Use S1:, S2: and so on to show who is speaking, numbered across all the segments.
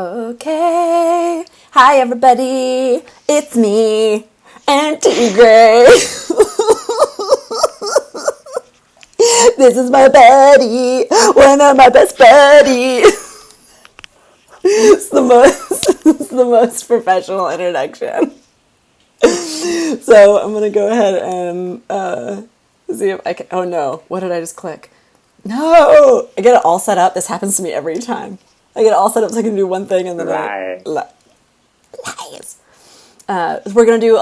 S1: Okay. Hi, everybody. It's me and tigre. This is my buddy. One of my best buddies. It's the most professional introduction. So I'm going to go ahead and see if I can. Oh, no. What did I just click? No! I get it all set up. This happens to me every time. I get it all set up so I can do one thing and then lies. We're going to do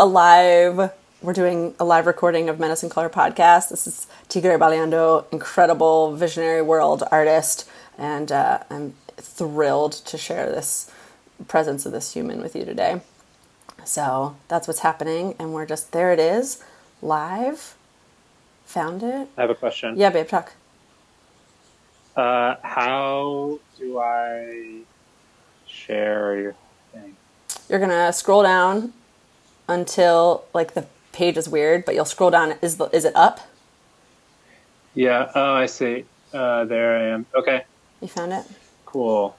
S1: we're doing a live recording of Medicine Color podcast. This is Tigre Bailando, incredible visionary world artist, and I'm thrilled to share this presence of this human with you today. So that's what's happening, and we're just, there it is, live. Found it.
S2: I have a question.
S1: Yeah, babe, talk.
S2: How do I share your thing?
S1: You're going to scroll down until, like, the page is weird, but you'll scroll down. Is it up?
S2: Yeah. Oh, I see. There I am. Okay.
S1: You found it?
S2: Cool.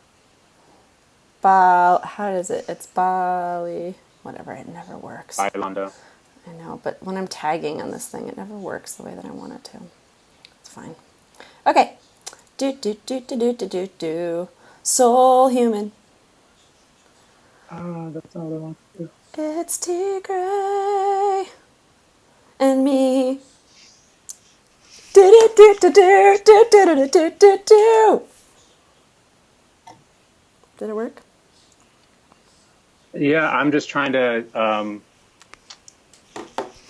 S1: How does it? It's Bali. Whatever. It never works.
S2: Bailando.
S1: I know, but when I'm tagging on this thing, it never works the way that I want it to. It's fine. Okay. Soul human.
S2: Oh, that's not what I want to do.
S1: It's Tigre and me. Did it work?
S2: Yeah, I'm just trying to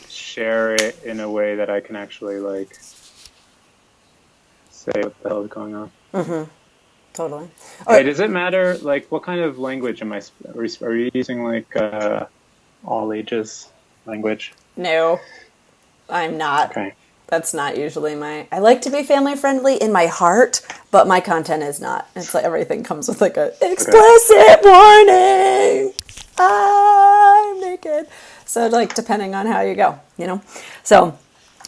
S2: share it in a way that I can actually like say what the hell is going on.
S1: Mm-hmm. Totally.
S2: Hey, does it matter, like, what kind of language am I, are you using, like, all ages language?
S1: No, I'm not.
S2: Okay.
S1: That's not usually I like to be family friendly in my heart, but my content is not. It's like everything comes with like a explicit warning. I'm naked. So like depending on how you go, you know? So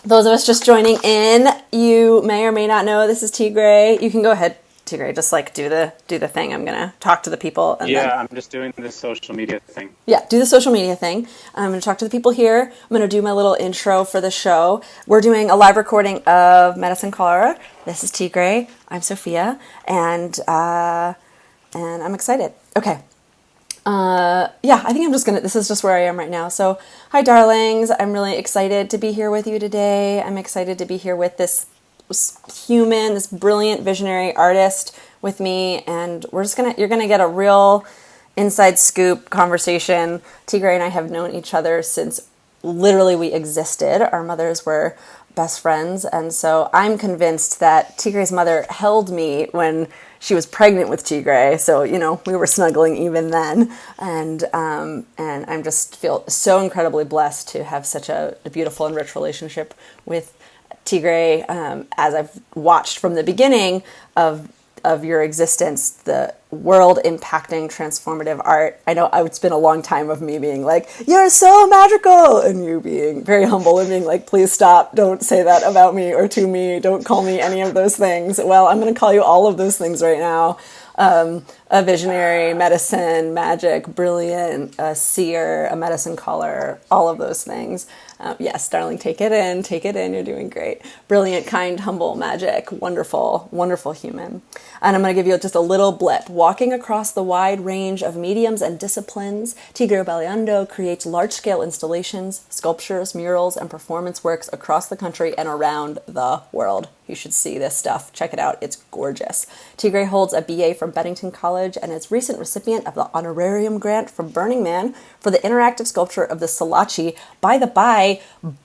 S1: those of us just joining in, you may or may not know this is Tigre. You can go ahead, Tigre, just like do the thing. I'm gonna talk to the people. And then,
S2: I'm just doing this social media thing.
S1: Yeah, do the social media thing. I'm gonna talk to the people here. I'm gonna do my little intro for the show. We're doing a live recording of Medicine Color. This is Tigre. I'm Sophia, and I'm excited. Okay. I think I'm just this is just where I am right now. So, hi darlings. I'm really excited to be here with you today. I'm excited to be here with this human, this brilliant visionary artist with me, and you're gonna get a real inside scoop conversation. Tigre and I have known each other since literally we existed. Our mothers were best friends, and so I'm convinced that Tigre's mother held me when she was pregnant with Tigre, so we were snuggling even then, and I just feel so incredibly blessed to have such a beautiful and rich relationship with Tigre, as I've watched from the beginning of your existence, the world-impacting, transformative art. I know it's been a long time of me being like, you're so magical, and you being very humble and being like, please stop, don't say that about me or to me, don't call me any of those things. Well, I'm going to call you all of those things right now. A visionary, medicine, magic, brilliant, a seer, a medicine caller, all of those things. Yes, darling, take it in, you're doing great. Brilliant, kind, humble, magic, wonderful, wonderful human. And I'm going to give you just a little blip. Walking across the wide range of mediums and disciplines, Tigre Bailando creates large-scale installations, sculptures, murals, and performance works across the country and around the world. You should see this stuff. Check it out. It's gorgeous. Tigre holds a BA from Bennington College and is recent recipient of the honorarium grant from Burning Man for the interactive sculpture of the Salachi, by the by,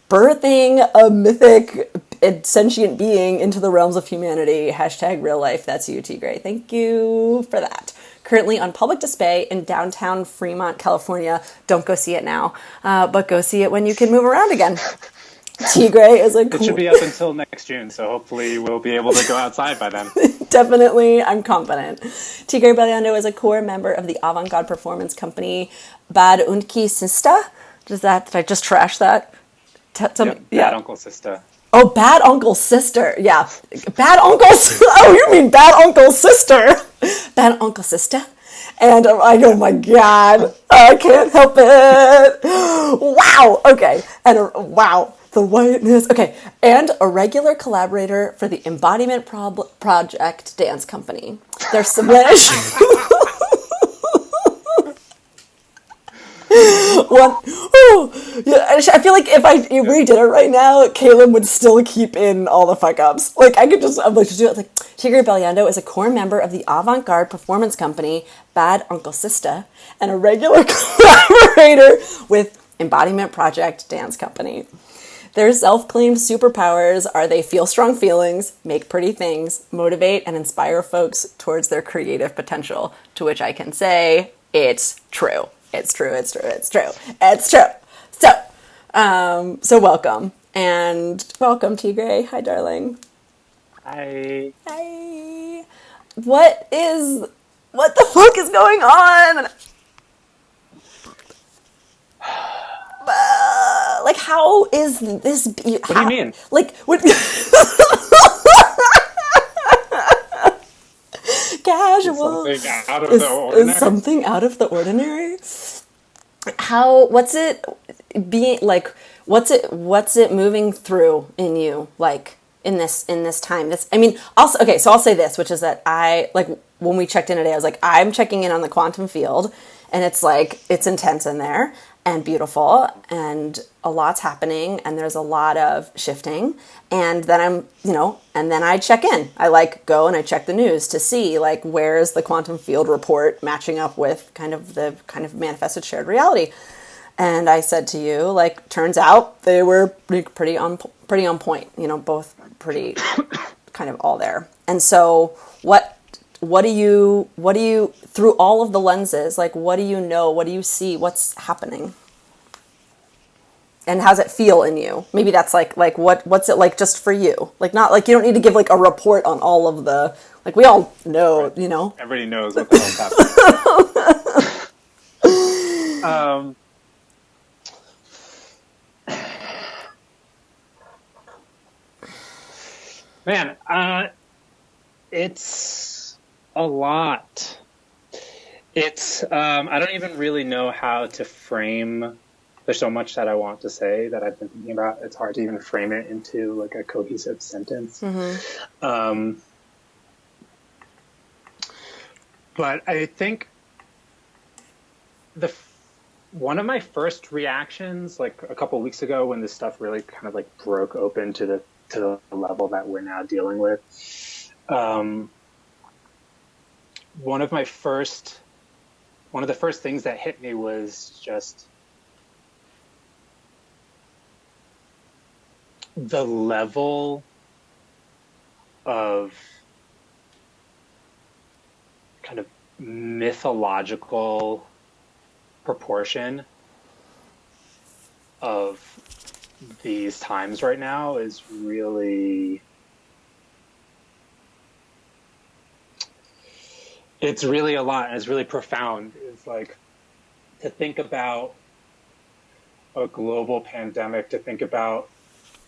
S1: birthing a mythic sentient being into the realms of humanity. # real life. That's you, Tigre. Thank you for that. Currently on public display in downtown Fremont, California. Don't go see it now, but go see it when you can move around again. Tigre is
S2: It should be up until next June, so hopefully we'll be able to go outside by then.
S1: Definitely, I'm confident. Tigre Bailando is a core member of the avant-garde performance company Bad Unki Sista. Did I just trash that?
S2: Bad Uncle Sista.
S1: Oh, Bad Uncle Sister. Yeah. Bad Uncle... Oh, you mean Bad Uncle Sister. Bad Uncle Sister. And I go, my God, I can't help it. Wow. Okay. And wow, the whiteness. Okay. And a regular collaborator for the Embodiment Project Dance Company. They're Spanish. One, oh, yeah, I feel like if I redid it right now, Caleb would still keep in all the fuck ups. Like I could just, I'm like, just do it. Like Tigre Bailando is a core member of the avant-garde performance company Bad Uncle Sista and a regular collaborator with Embodiment Project Dance Company. Their self-claimed superpowers are they feel strong feelings, make pretty things, motivate and inspire folks towards their creative potential. To which I can say, it's true. It's true, it's true, it's true, it's true. So welcome. And welcome, Tigre. Hi, darling.
S2: I
S1: Hi. What the fuck is going on? Like, how is this?
S2: What do you mean?
S1: Like, what? Casual.
S2: Something out of the ordinary?
S1: Is something out of the ordinary? How? What's it being like? What's it moving through in you? Like in this time? This. I mean, also okay. So I'll say this, which is that I like when we checked in today. I was like, I'm checking in on the quantum field, and it's like it's intense in there and beautiful, and a lot's happening, and there's a lot of shifting. And then and then I check in. I like go and I check the news to see like where's the quantum field report matching up with kind of manifested shared reality. And I said to you, like, turns out they were pretty on point. Both pretty kind of all there. And so what do you through all of the lenses, like what do you know? What do you see? What's happening? And how's it feel in you? Maybe that's like what's it like just for you? Like not like you don't need to give like a report on all of the like we all know, right.
S2: Everybody knows what the hell's happening. Man, it's a lot. It's I don't even really know how to frame. There's so much that I want to say that I've been thinking about. It's hard to even frame it into like a cohesive sentence. Mm-hmm. But I think one of my first reactions, like a couple of weeks ago, when this stuff really kind of like broke open to the level that we're now dealing with, one of the first things that hit me was just the level of kind of mythological proportion of these times right now is really, it's really a lot, and it's really profound. It's like to think about a global pandemic, to think about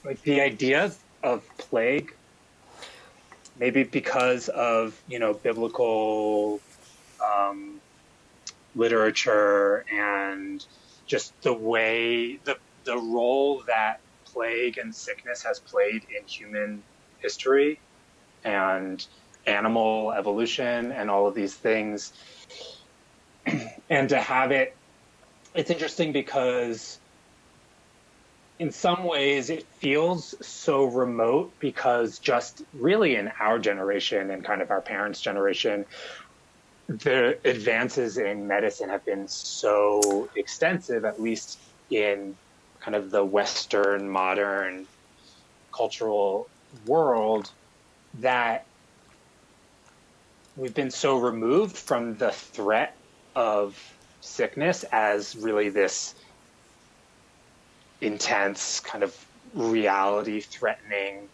S2: like the ideas of plague, maybe because of, biblical literature and just the way, the role that plague and sickness has played in human history and animal evolution and all of these things. And to have it's interesting because in some ways it feels so remote because just really in our generation and kind of our parents' generation, the advances in medicine have been so extensive, at least in kind of the Western modern cultural world, that we've been so removed from the threat of sickness as really this intense kind of reality threatening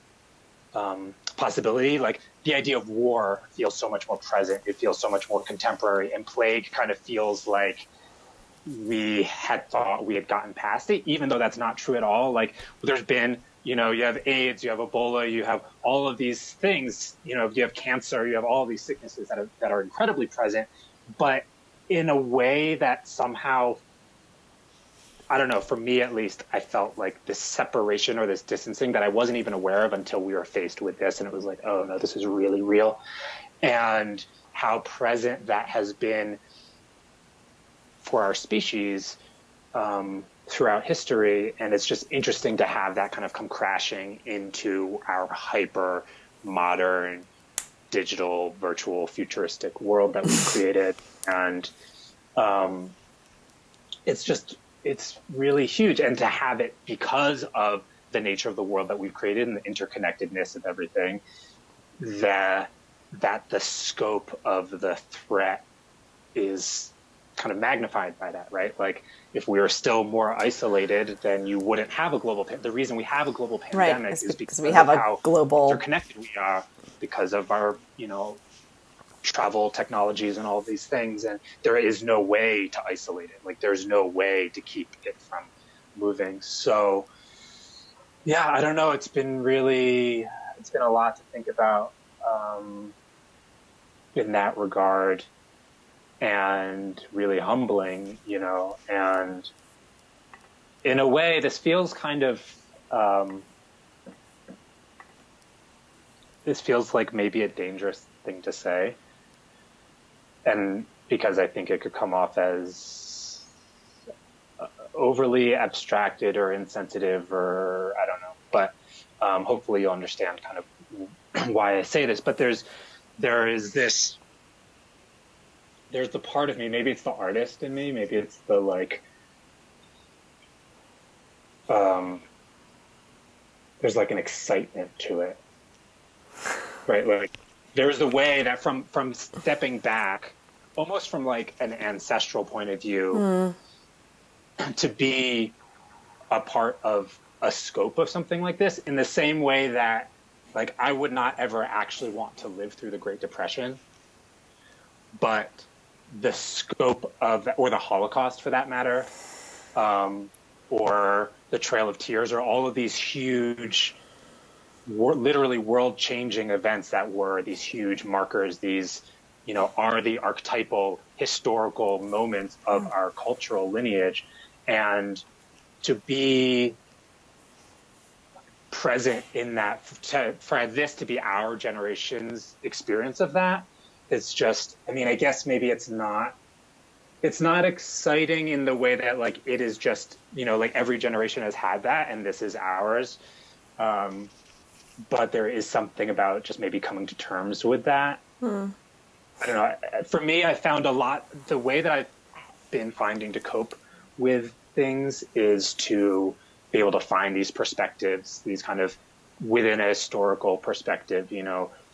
S2: possibility. Like the idea of war feels so much more present. It feels so much more contemporary, and plague kind of feels like we had thought we had gotten past it, even though that's not true at all. Like there's been you have AIDS, you have Ebola, you have all of these things, you have cancer, you have all these sicknesses that are incredibly present, but in a way that somehow, I don't know, for me at least, I felt like this separation or this distancing that I wasn't even aware of until we were faced with this. And it was like, oh no, this is really real. And how present that has been for our species throughout history. And it's just interesting to have that kind of come crashing into our hyper modern, digital, virtual, futuristic world that we've created. And it's really huge. And to have it because of the nature of the world that we've created and the interconnectedness of everything, that the scope of the threat is kind of magnified by that, right? Like if we were still more isolated, then you wouldn't have a global the reason we have a global pandemic is because
S1: we have
S2: of
S1: a
S2: how
S1: global
S2: interconnected we are, because of our, travel technologies and all of these things. And there is no way to isolate it. Like there's no way to keep it from moving. So yeah, I don't know. It's been a lot to think about, in that regard, and really humbling, and in a way this feels this feels like maybe a dangerous thing to say. And because I think it could come off as overly abstracted or insensitive, or I don't know, but hopefully you'll understand kind of why I say this. But there's the part of me, maybe it's the artist in me, maybe it's the there's like an excitement to it, right? Like there's a way that from stepping back, almost from like an ancestral point of view, to be a part of a scope of something like this, in the same way that like I would not ever actually want to live through the Great Depression, but the scope of, or the Holocaust for that matter, or the Trail of Tears, or all of these huge, literally world-changing events that were these huge markers, these, are the archetypal historical moments of our cultural lineage. And to be present in that, for this to be our generation's experience of that, it's just, I mean, I guess maybe it's not exciting in the way that like it is just, like every generation has had that and this is ours. But there is something about just maybe coming to terms with that. I don't know. For me, I found the way that I've been finding to cope with things is to be able to find these perspectives, these kind of within a historical perspective,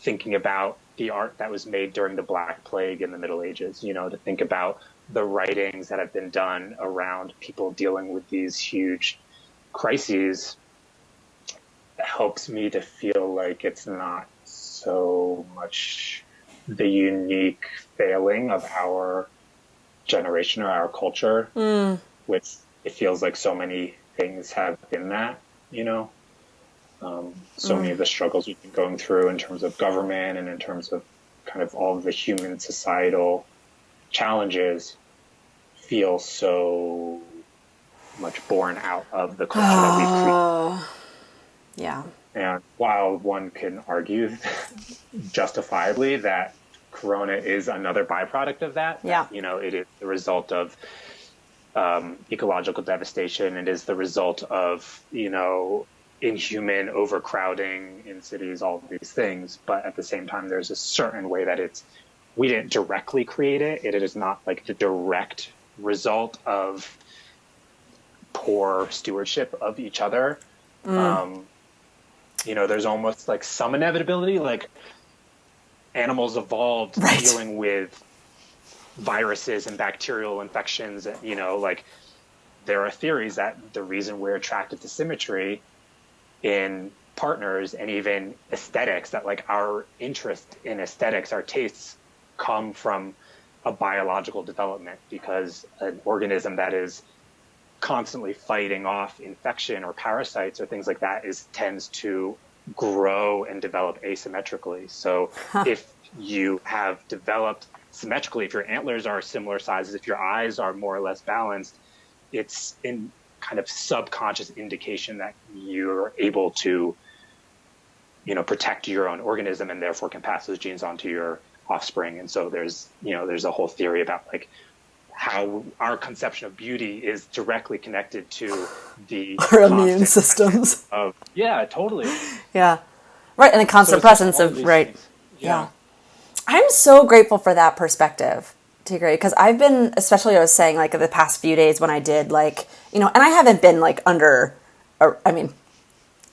S2: thinking about the art that was made during the Black Plague in the Middle Ages, to think about the writings that have been done around people dealing with these huge crises. Helps me to feel like it's not so much the unique failing of our generation or our culture, which it feels like so many things have been that, so many of the struggles we've been going through in terms of government and in terms of kind of all of the human societal challenges feel so much born out of the culture that we've created.
S1: Yeah.
S2: And while one can argue justifiably that Corona is another byproduct of that,
S1: yeah,
S2: it is the result of ecological devastation. It is the result of, inhuman overcrowding in cities, all of these things. But at the same time, there's a certain way that we didn't directly create it. It is not like the direct result of poor stewardship of each other. There's almost like some inevitability, like animals evolved dealing with viruses and bacterial infections. Like there are theories that the reason we're attracted to symmetry in partners and even aesthetics, that like our interest in aesthetics, our tastes come from a biological development, because an organism that is constantly fighting off infection or parasites or things like that tends to grow and develop asymmetrically. So if you have developed symmetrically, if your antlers are similar sizes, if your eyes are more or less balanced, it's in kind of subconscious indication that you're able to, protect your own organism and therefore can pass those genes on to your offspring. And so there's a whole theory about like how our conception of beauty is directly connected to the
S1: Our immune
S2: constant
S1: systems.
S2: of, yeah, totally.
S1: Yeah. Right. And the
S2: So
S1: constant
S2: it's just
S1: presence
S2: all of
S1: of,
S2: these
S1: right.
S2: things.
S1: Yeah.
S2: Yeah.
S1: I'm so grateful for that perspective, Tigre, because I've been, especially I was saying like the past few days when I did like, and I haven't been like under, or, I mean,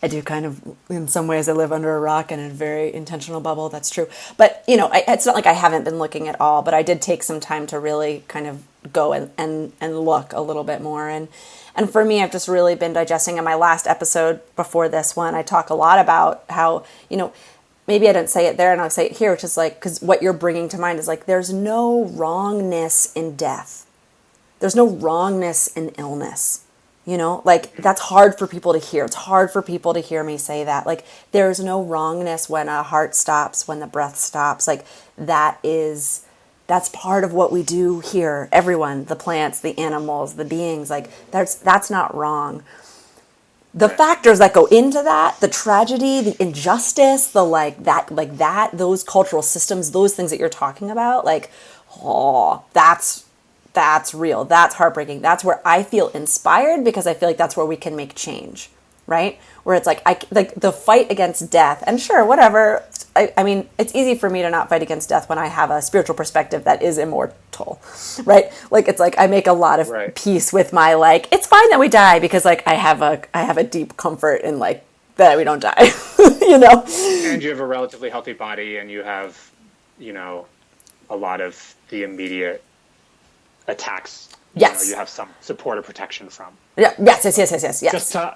S1: I do kind of, in some ways, I live under a rock in a very intentional bubble. That's true. But, it's not like I haven't been looking at all, but I did take some time to really kind of go and look a little bit more. And for me, I've just really been digesting. In my last episode before this one, I talk a lot about how, maybe I didn't say it there and I'll say it here, which is like, because what you're bringing to mind is like, there's no wrongness in death. There's no wrongness in illness. Like that's hard for people to hear. It's hard for people to hear me say that. Like there's no wrongness when a heart stops, when the breath stops. Like that's part of what we do here. Everyone, the plants, the animals, the beings, like that's not wrong. The
S2: Right.
S1: factors that go into that, the tragedy, the injustice, those cultural systems, those things that you're talking about, like, oh, that's real. That's heartbreaking. That's where I feel inspired because I feel like that's where we can make change, right? Where it's like like the fight against death. And sure, whatever. I mean, it's easy for me to not fight against death when I have a spiritual perspective that is immortal, right? Like it's like I make a lot of
S2: Right.
S1: peace with my like it's fine that we die because like I have a deep comfort in like that we don't die, you know.
S2: And you have a relatively healthy body and you have, a lot of the immediate attacks,
S1: Yes.
S2: you have some support or protection from.
S1: Yeah. Yes.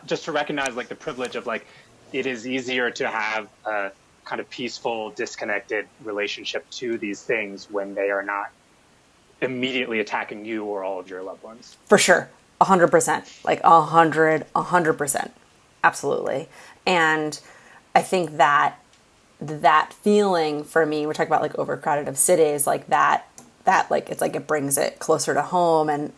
S2: Just to recognize like the privilege of like it is easier to have a kind of peaceful, disconnected relationship to these things when they are not immediately attacking you or all of your loved ones.
S1: For sure. 100%. Like 100%. Absolutely. And I think that feeling for me, we're talking about like overcrowded of cities, like that like it's like it brings it closer to home. And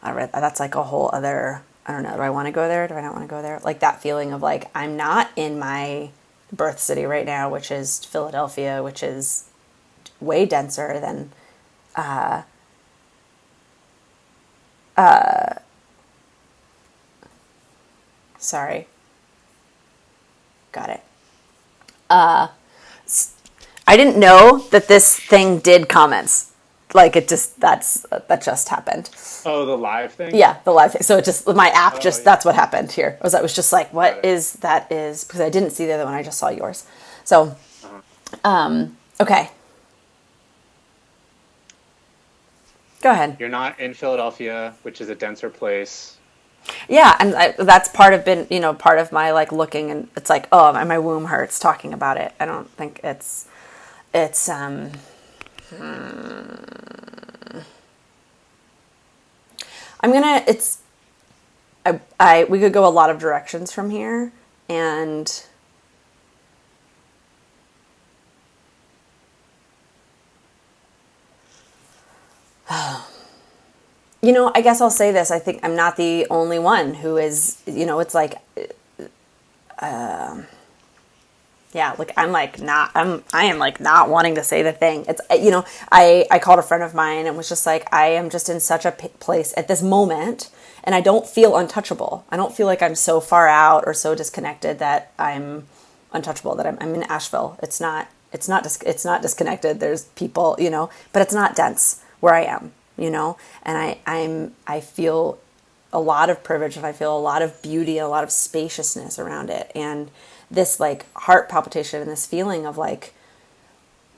S1: that's like a whole other, I don't know, do I want to go there, do I not want to go there, like that feeling of like I'm not in my birth city right now, which is Philadelphia, which is way denser than sorry, got it. I didn't know that this thing did comments. Like it just that just happened.
S2: Oh, the live thing?
S1: Yeah, the live thing. So it just my app just
S2: Yeah.
S1: that's what happened here. I was just like,
S2: Got
S1: what
S2: it.
S1: is that is because I didn't see the other one. I just saw yours. So
S2: Uh-huh.
S1: okay. Go ahead.
S2: You're not in Philadelphia, which is a denser place.
S1: Yeah, and that's part of my like looking, and it's like, oh, my womb hurts talking about it. I don't think it's I'm gonna it's I we could go a lot of directions from here, and I guess I'll say this. I think I'm not the only one who is, it's like, yeah, like I am like not wanting to say the thing. It's, I called a friend of mine and was just like, I am just in such a place at this moment and I don't feel untouchable. I don't feel like I'm so far out or so disconnected that I'm untouchable, that I'm in Asheville. It's not disconnected. There's people, but it's not dense where I am, and I feel a lot of privilege and I feel a lot of beauty, a lot of spaciousness around it. And this like heart palpitation and this feeling of like,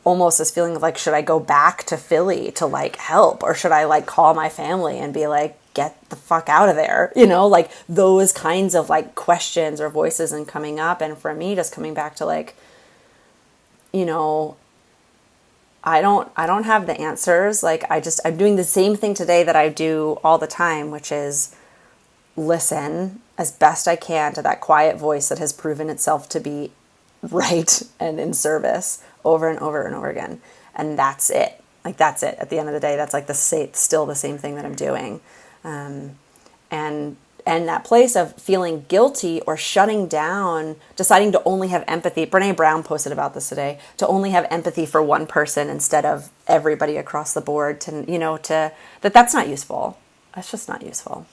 S1: almost this feeling of like, should I go back to Philly to like help, or should I like call my family and be like, get the fuck out of there? Like those kinds of like questions or voices and coming up. And for me, just coming back to like, I don't have the answers. Like I'm doing the same thing today that I do all the time, which is listen as best I can to that quiet voice that has proven itself to be right and in service over and over and over again. And that's it. Like, that's it. At the end of the day, that's like still the same thing that I'm doing. And that place of feeling guilty or shutting down, deciding to only have empathy. Brene Brown posted about this today, to only have empathy for one person instead of everybody across the board, that's not useful. That's just not useful.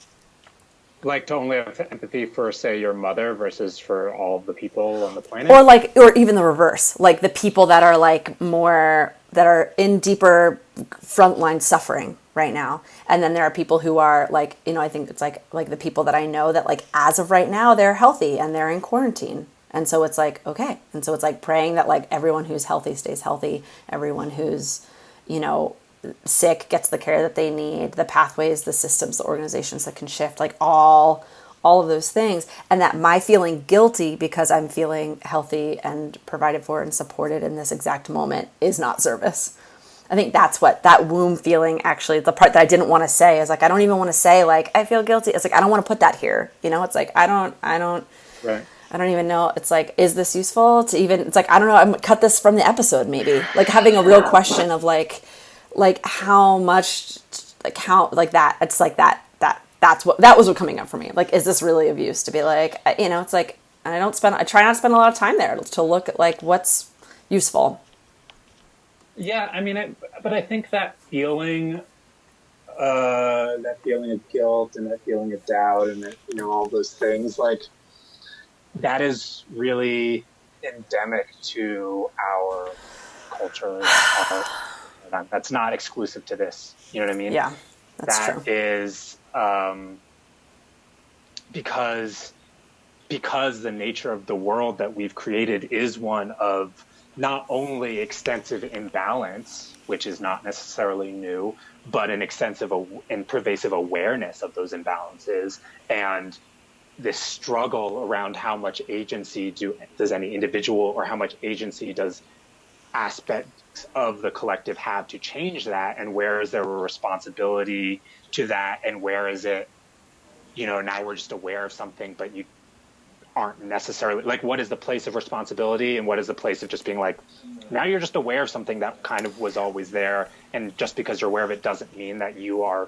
S2: Like to only have empathy for, say, your mother versus for all the people on the planet?
S1: Or even the reverse, like the people that are like more, that are in deeper frontline suffering right now. And then there are people who are like, I think it's like the people that I know that like, as of right now, they're healthy and they're in quarantine. And so it's like, okay. And so it's like praying that like everyone who's healthy stays healthy. Everyone who's, sick gets the care that they need, the pathways, the systems, the organizations that can shift, like all of those things. And that my feeling guilty because I'm feeling healthy and provided for and supported in this exact moment is not service. I think that's what that womb feeling, actually, the part that I didn't want to say is like, I don't even want to say like, I feel guilty. It's like, I don't want to put that here. It's like, I don't,
S2: right.
S1: I don't even know. It's like, is this useful to even, it's like, I don't know. I'm cut this from the episode, maybe like having a real question of like how much, like how, like that, it's like that was what coming up for me. Like, is this really of use to be like, it's like, I try not to spend a lot of time there to look at like what's useful.
S2: Yeah. I mean, but I think that feeling of guilt and that feeling of doubt and that, all those things, like that is really endemic to our culture. That's not exclusive to this. You know what I mean?
S1: Yeah, that's true.
S2: That is because the nature of the world that we've created is one of not only extensive imbalance, which is not necessarily new, but an extensive and pervasive awareness of those imbalances, and this struggle around how much agency does any individual, or how much agency does aspects of the collective have to change that, and where is there a responsibility to that, and where is it, now we're just aware of something, but you aren't necessarily, like, what is the place of responsibility and what is the place of just being like, now you're just aware of something that kind of was always there, and just because you're aware of it doesn't mean that you are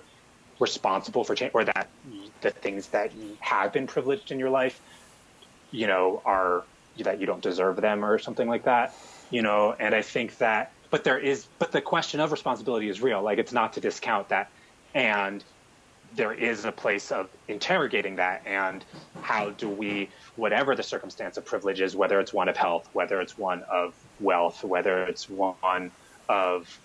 S2: responsible for change, or that the things that have been privileged in your life, are that you don't deserve them or something like that, and I think that, but the question of responsibility is real. Like, it's not to discount that. And there is a place of interrogating that, and how do we, whatever the circumstance of privilege is, whether it's one of health, whether it's one of wealth, whether it's one of,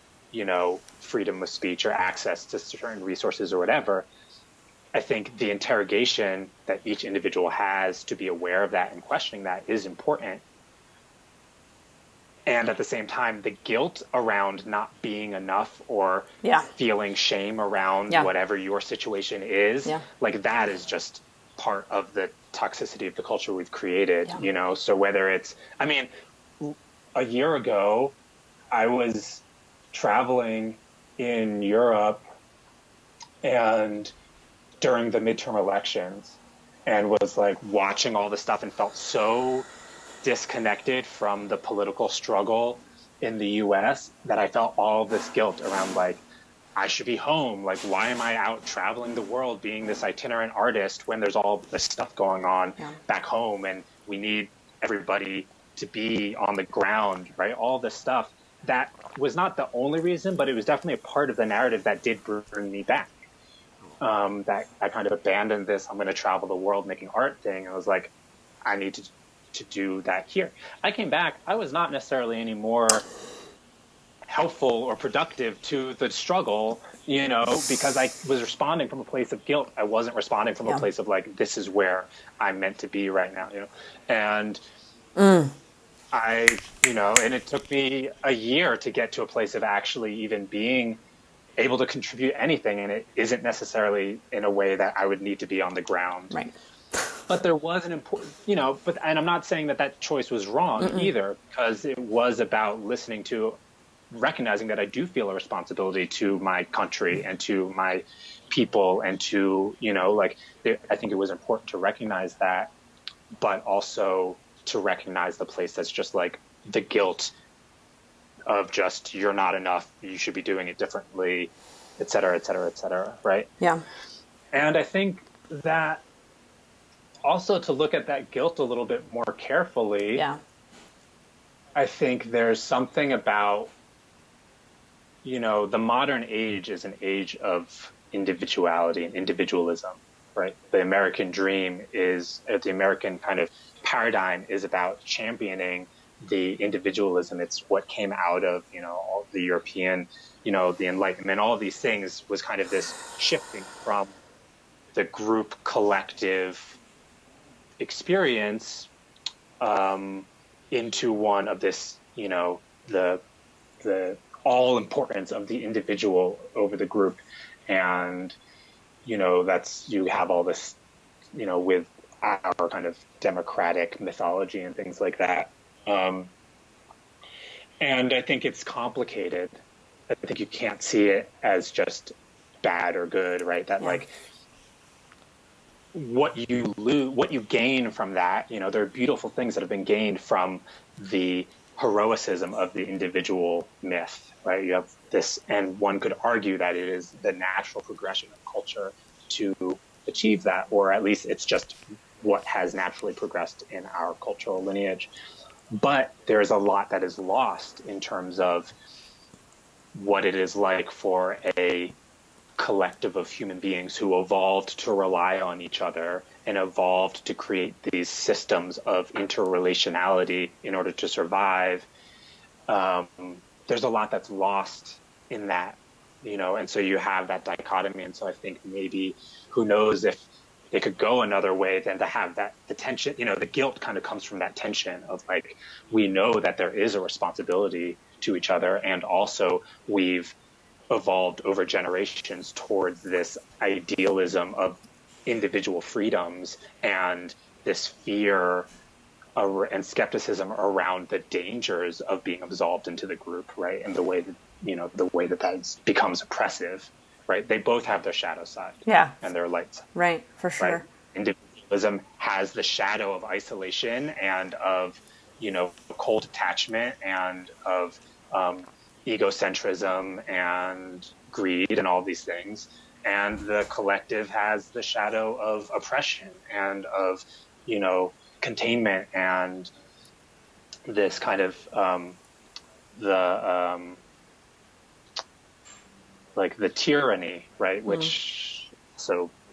S2: freedom of speech or access to certain resources or whatever, I think the interrogation that each individual has to be aware of that and questioning that is important. And at the same time, the guilt around not being enough, or feeling shame around whatever your situation is, like that is just part of the toxicity of the culture we've created, So whether it's, a year ago, I was traveling in Europe and during the midterm elections, and was like watching all this stuff and felt so disconnected from the political struggle in the US that I felt all this guilt around, like, I should be home. Like, why am I out traveling the world being this itinerant artist when there's all this stuff going on back home, and we need everybody to be on the ground, right? All this stuff. That was not the only reason, but it was definitely a part of the narrative that did bring me back. That I kind of abandoned this, I'm going to travel the world making art thing. I was like, I need to do that here. I came back, I was not necessarily any more helpful or productive to the struggle, because I was responding from a place of guilt. I wasn't responding from a place of like, this is where I'm meant to be right now, and and it took me a year to get to a place of actually even being able to contribute anything, and it isn't necessarily in a way that I would need to be on the ground.
S1: Right.
S2: But there was an important, and I'm not saying that choice was wrong either, because it was about listening to recognizing that I do feel a responsibility to my country and to my people and to, I think it was important to recognize that, but also to recognize the place that's just like the guilt of just, you're not enough, you should be doing it differently, et cetera, et cetera, et cetera. Right.
S1: Yeah.
S2: And I think that also to look at that guilt a little bit more carefully.
S1: Yeah.
S2: I think there's something about, the modern age is an age of individuality and individualism, right? The American dream the American kind of paradigm is about championing the individualism. It's what came out of, all the European, the Enlightenment, all of these things was kind of this shifting from the group collective experience into one of this, the all importance of the individual over the group. And, you have all this, with our kind of democratic mythology and things like that. And I think it's complicated. I think you can't see it as just bad or good, right? That like what you gain from that, there are beautiful things that have been gained from the heroicism of the individual myth, right? You have this, and one could argue that it is the natural progression of culture to achieve that, or at least it's just what has naturally progressed in our cultural lineage. But there's a lot that is lost in terms of what it is like for a collective of human beings who evolved to rely on each other and evolved to create these systems of interrelationality in order to survive. There's a lot that's lost in that, and so you have that dichotomy. And so I think maybe, who knows if it could go another way than to have that, the tension, the guilt kind of comes from that tension of like, we know that there is a responsibility to each other. And also we've evolved over generations towards this idealism of individual freedoms and this fear and skepticism around the dangers of being absolved into the group, right? And the way that that becomes oppressive, right? They both have their shadow side, and their light side,
S1: right? For sure.
S2: Right? Individualism has the shadow of isolation and of cold attachment and of egocentrism and greed and all these things, and the collective has the shadow of oppression and of containment and this kind of like the tyranny, right? Which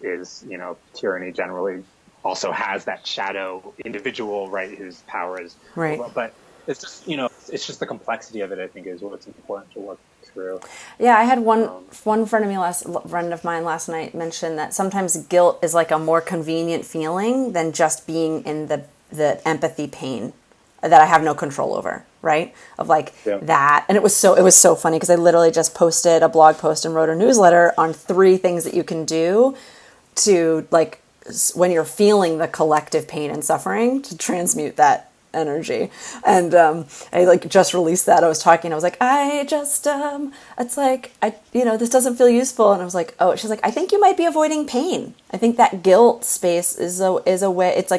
S2: is tyranny generally also has that shadow individual, right, whose power is
S1: right.
S2: But it's just it's just the complexity of it, I think, is what's important to work through.
S1: Yeah, I had one friend of mine last night mention that sometimes guilt is like a more convenient feeling than just being in the empathy pain that I have no control over, right? Of like that. And it was so funny because I literally just posted a blog post and wrote a newsletter on 3 things that you can do to, like, when you're feeling the collective pain and suffering, to transmute that energy. And I like just released that. I was talking, I was like, it's like, this doesn't feel useful. And I was like, oh, she's like, I think you might be avoiding pain. I think that guilt space is a way, it's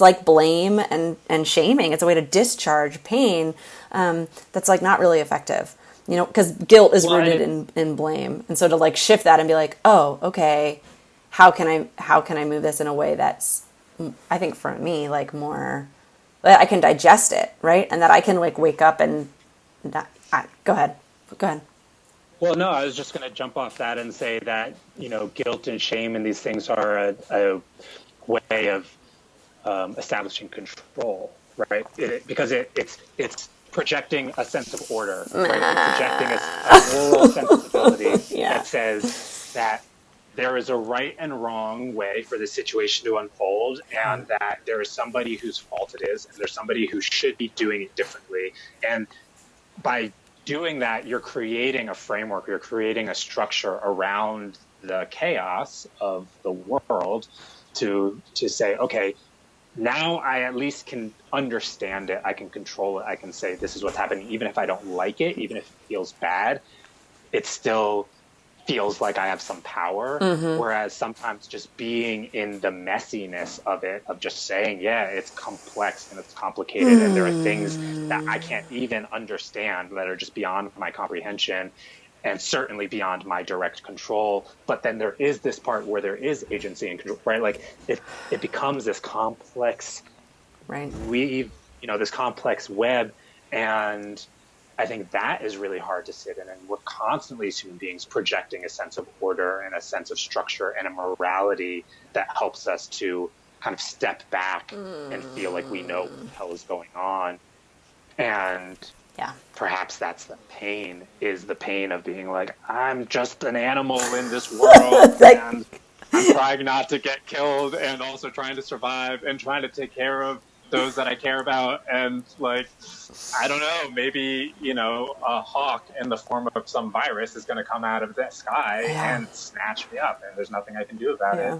S1: like blame and shaming. It's a way to discharge pain that's like not really effective, because guilt is rooted in blame. And so to like shift that and be like, oh, okay, how can I move this in a way that's, I think for me, like more, that I can digest it, right? And that I can like wake up and go ahead.
S2: Well, no, I was just going to jump off that and say that, guilt and shame and these things are a way of establishing control, right? Because it's projecting a sense of order, right? It's projecting a moral sensibility that says that there is a right and wrong way for the situation to unfold, and that there is somebody whose fault it is, and there's somebody who should be doing it differently. And by doing that, you're creating a framework, you're creating a structure around the chaos of the world to say, okay, now I at least can understand it. I can control it. I can say, this is what's happening. Even if I don't like it, even if it feels bad, it still feels like I have some power. Whereas sometimes just being in the messiness of it, of just saying, yeah, it's complex and it's complicated, and there are things that I can't even understand that are just beyond my comprehension and certainly beyond my direct control. But then there is this part where there is agency and control, right? Like it becomes this complex
S1: Right.
S2: weave, this complex web. And I think that is really hard to sit in. And we're constantly, as human beings, projecting a sense of order and a sense of structure and a morality that helps us to kind of step back and feel like we know what the hell is going on. And
S1: Yeah.
S2: perhaps that's the pain, is the pain of being like, I'm just an animal in this world,
S1: Like,
S2: and I'm trying not to get killed, and also trying to survive and trying to take care of those that I care about. And like, I don't know, maybe, a hawk in the form of some virus is going to come out of the sky
S1: yeah.
S2: and snatch me up, and there's nothing I can do about it.
S1: Yeah.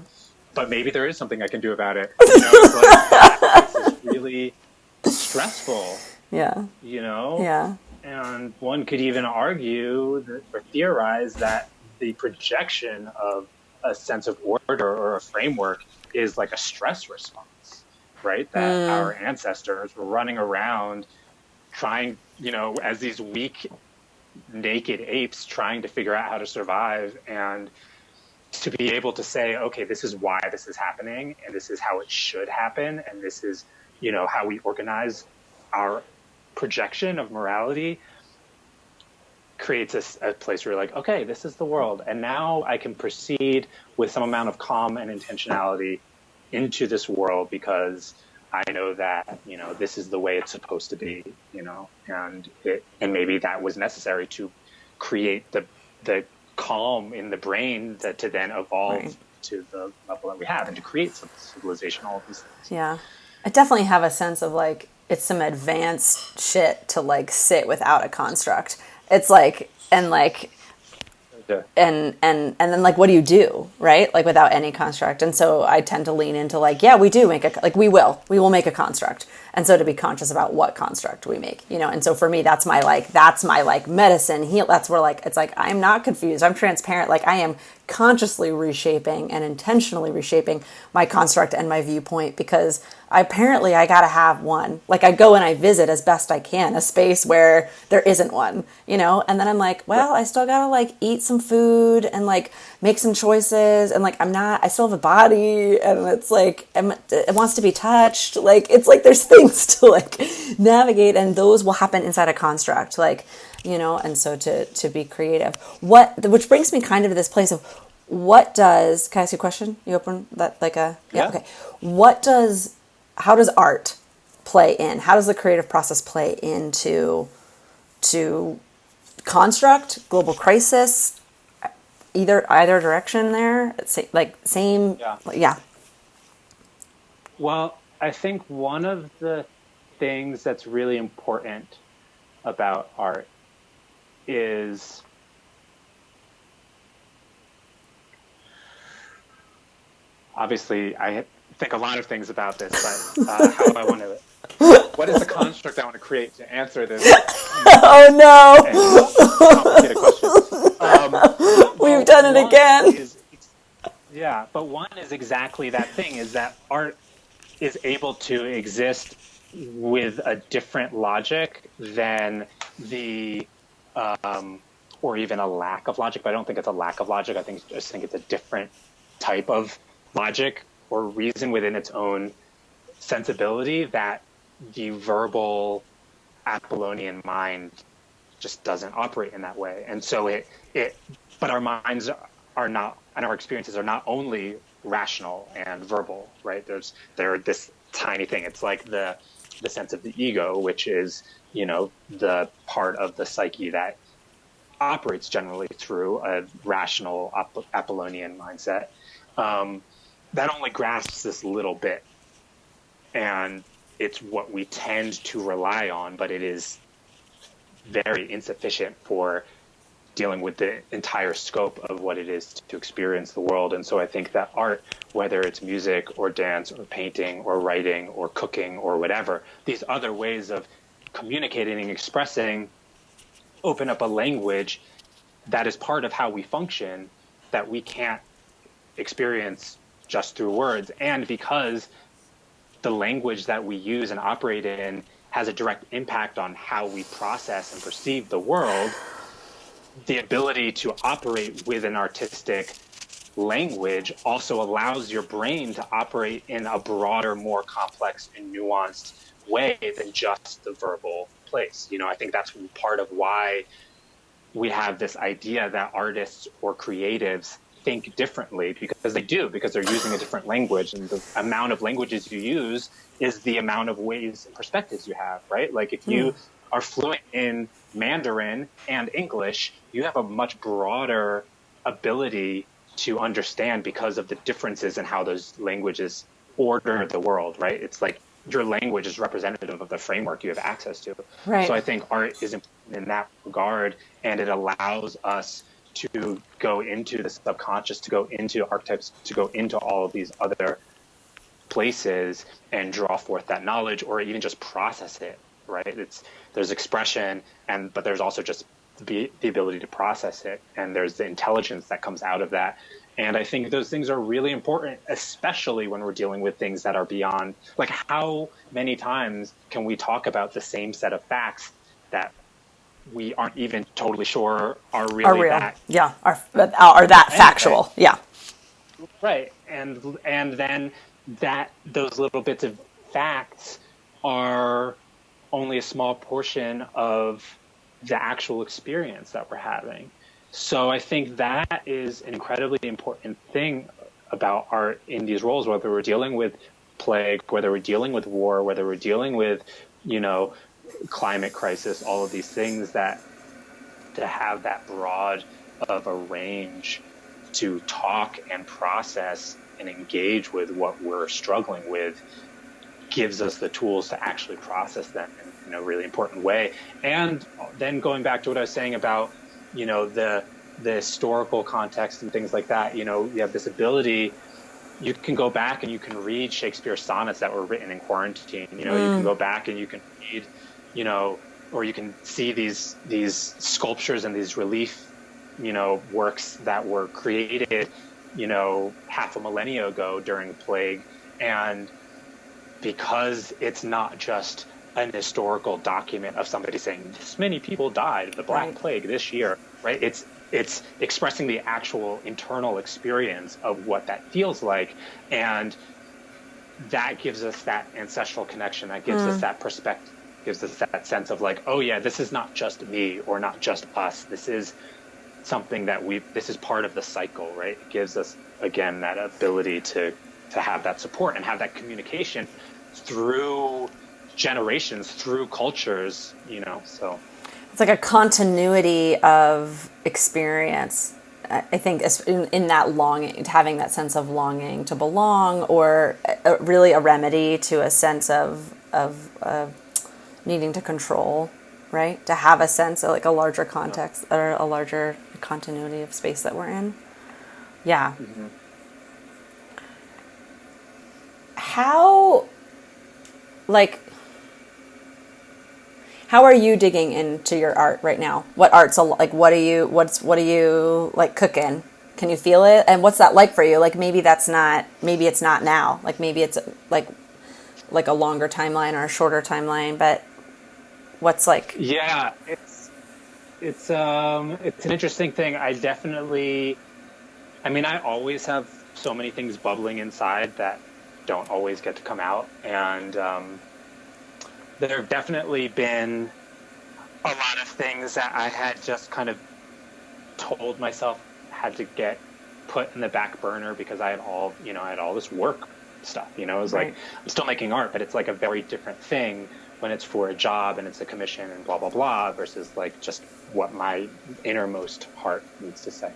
S2: But maybe there is something I can do about it. It's like that makes this really stressful,
S1: Yeah.
S2: you know?
S1: Yeah.
S2: And one could even argue that, or theorize that the projection of a sense of order or a framework is like a stress response, right? That our ancestors were running around trying, as these weak, naked apes trying to figure out how to survive, and to be able to say, okay, this is why this is happening, and this is how it should happen, and this is, how we organize our projection of morality, creates a place where you're like, okay, this is the world, and now I can proceed with some amount of calm and intentionality into this world, because I know that, this is the way it's supposed to be, and maybe that was necessary to create the calm in the brain that to then evolve
S1: Right.
S2: to the level that we have and to create some civilization, all of these things.
S1: Yeah. I definitely have a sense of like it's some advanced shit to like sit without a construct. It's like
S2: Yeah.
S1: and then like what do you do, right, like without any construct? And so I tend to lean into like, yeah, we do make a, like we will make a construct, and so to be conscious about what construct we make, and so for me that's my like medicine heal. That's where like it's like I'm not confused, I'm transparent, like I am consciously reshaping and intentionally reshaping my construct and my viewpoint, because I gotta have one. Like I go and I visit as best I can a space where there isn't one, and then I'm like, well, I still gotta like eat some food and like make some choices, and like I still have a body, and it's like it wants to be touched. Like it's like there's things to like navigate, and those will happen inside a construct, like and so to be creative, which brings me kind of to this place of can I ask you a question? You open that like a, yeah, okay. How does art play in? How does the creative process play into construct, global crisis, either direction there? It's like same,
S2: Yeah.
S1: yeah.
S2: Well, I think one of the things that's really important about art is obviously I think a lot of things about this, but how do I want to? What is the construct I want to create to answer this?
S1: Oh no,
S2: Complicated question.
S1: we've done it again.
S2: But one is exactly that thing: is that art is able to exist with a different logic than or even a lack of logic. But I don't think it's a lack of logic. I just think it's a different type of logic or reason within its own sensibility that the verbal Apollonian mind just doesn't operate in that way. And so but our minds are not, and our experiences are not only rational and verbal, right? They're this tiny thing. It's like the sense of the ego, which is, the part of the psyche that operates generally through a rational Apollonian mindset. That only grasps this little bit, and it's what we tend to rely on, but it is very insufficient for dealing with the entire scope of what it is to experience the world. And so I think that art, whether it's music or dance or painting or writing or cooking or whatever, these other ways of communicating and expressing open up a language that is part of how we function that we can't experience just through words. And because the language that we use and operate in has a direct impact on how we process and perceive the world, the ability to operate with an artistic language also allows your brain to operate in a broader, more complex and nuanced way than just the verbal place. You know, I think that's part of why we have this idea that artists or creatives think differently, because they do, because they're using a different language, and the amount of languages you use is the amount of ways and perspectives you have, right? Like if you are fluent in Mandarin and English, you have a much broader ability to understand because of the differences in how those languages order the world, right? It's like your language is representative of the framework you have access to.
S1: Right.
S2: So I think art is important in that regard, and it allows us to go into the subconscious, to go into archetypes, to go into all of these other places and draw forth that knowledge, or even just process it, right? There's expression, but there's also just the ability to process it, and there's the intelligence that comes out of that. And I think those things are really important, especially when we're dealing with things that are beyond, like how many times can we talk about the same set of facts that we aren't even totally sure are
S1: Are
S2: really
S1: real.
S2: that,
S1: Yeah. Are that factual. Yeah.
S2: right? And then that those little bits of facts are only a small portion of the actual experience that we're having. So I think that is an incredibly important thing about art in these roles, whether we're dealing with plague, whether we're dealing with war, whether we're dealing with, climate crisis, all of these things, that to have that broad of a range to talk and process and engage with what we're struggling with gives us the tools to actually process them in a really important way. And then going back to what I was saying about, the historical context and things like that, you have this ability. You can go back and you can read Shakespeare's sonnets that were written in quarantine. You can go back and you can read, or you can see these sculptures and these relief, works that were created, half a millennia ago during the plague. And because it's not just an historical document of somebody saying this many people died of the Black Plague this year, right? It's expressing the actual internal experience of what that feels like, and that gives us that ancestral connection. That gives us that perspective. Gives us that sense of like, oh yeah, this is not just me or not just us. This is something that this is part of the cycle, right? It gives us, again, that ability to have that support and have that communication through generations, through cultures, so.
S1: It's like a continuity of experience. I think in that longing, having that sense of longing to belong, or really a remedy to a sense of needing to control, right? To have a sense of like a larger context or a larger continuity of space that we're in. Yeah.
S2: Mm-hmm.
S1: How are you digging into your art right now? What art's like? What are you like cooking? Can you feel it? And what's that like for you? Like maybe it's not now. Like maybe it's like a longer timeline or a shorter timeline, but what's like?
S2: Yeah, it's an interesting thing. I always have so many things bubbling inside that don't always get to come out, and there have definitely been a lot of things that I had just kind of told myself had to get put in the back burner because I had all this work stuff. It was like, I'm still making art, but it's like a very different thing when it's for a job and it's a commission and blah, blah, blah, versus like just what my innermost heart needs to say.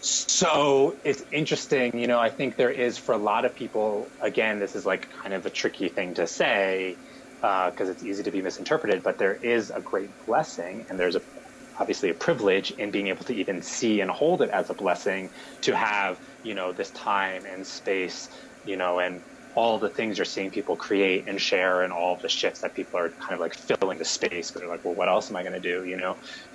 S2: So it's interesting, I think there is, for a lot of people, again, this is like kind of a tricky thing to say, because it's easy to be misinterpreted, but there is a great blessing, and there's obviously a privilege in being able to even see and hold it as a blessing to have, this time and space, and all the things you're seeing people create and share, and all the shifts that people are kind of like filling the space because they're like, well, what else am I going to do?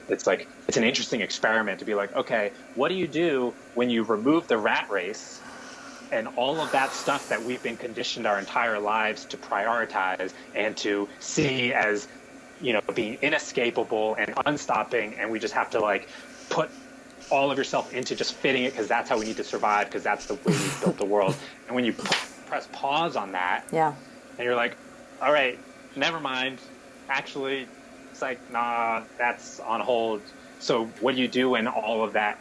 S2: It's like, it's an interesting experiment to be like, okay, what do you do when you remove the rat race and all of that stuff that we've been conditioned our entire lives to prioritize and to see as, being inescapable and unstopping, and we just have to like put all of yourself into just fitting it because that's how we need to survive, because that's the way we've built the world. And when you press pause on that,
S1: Yeah.
S2: and you're like, all right, never mind. Actually, it's like, nah, that's on hold. So what do you do when all of that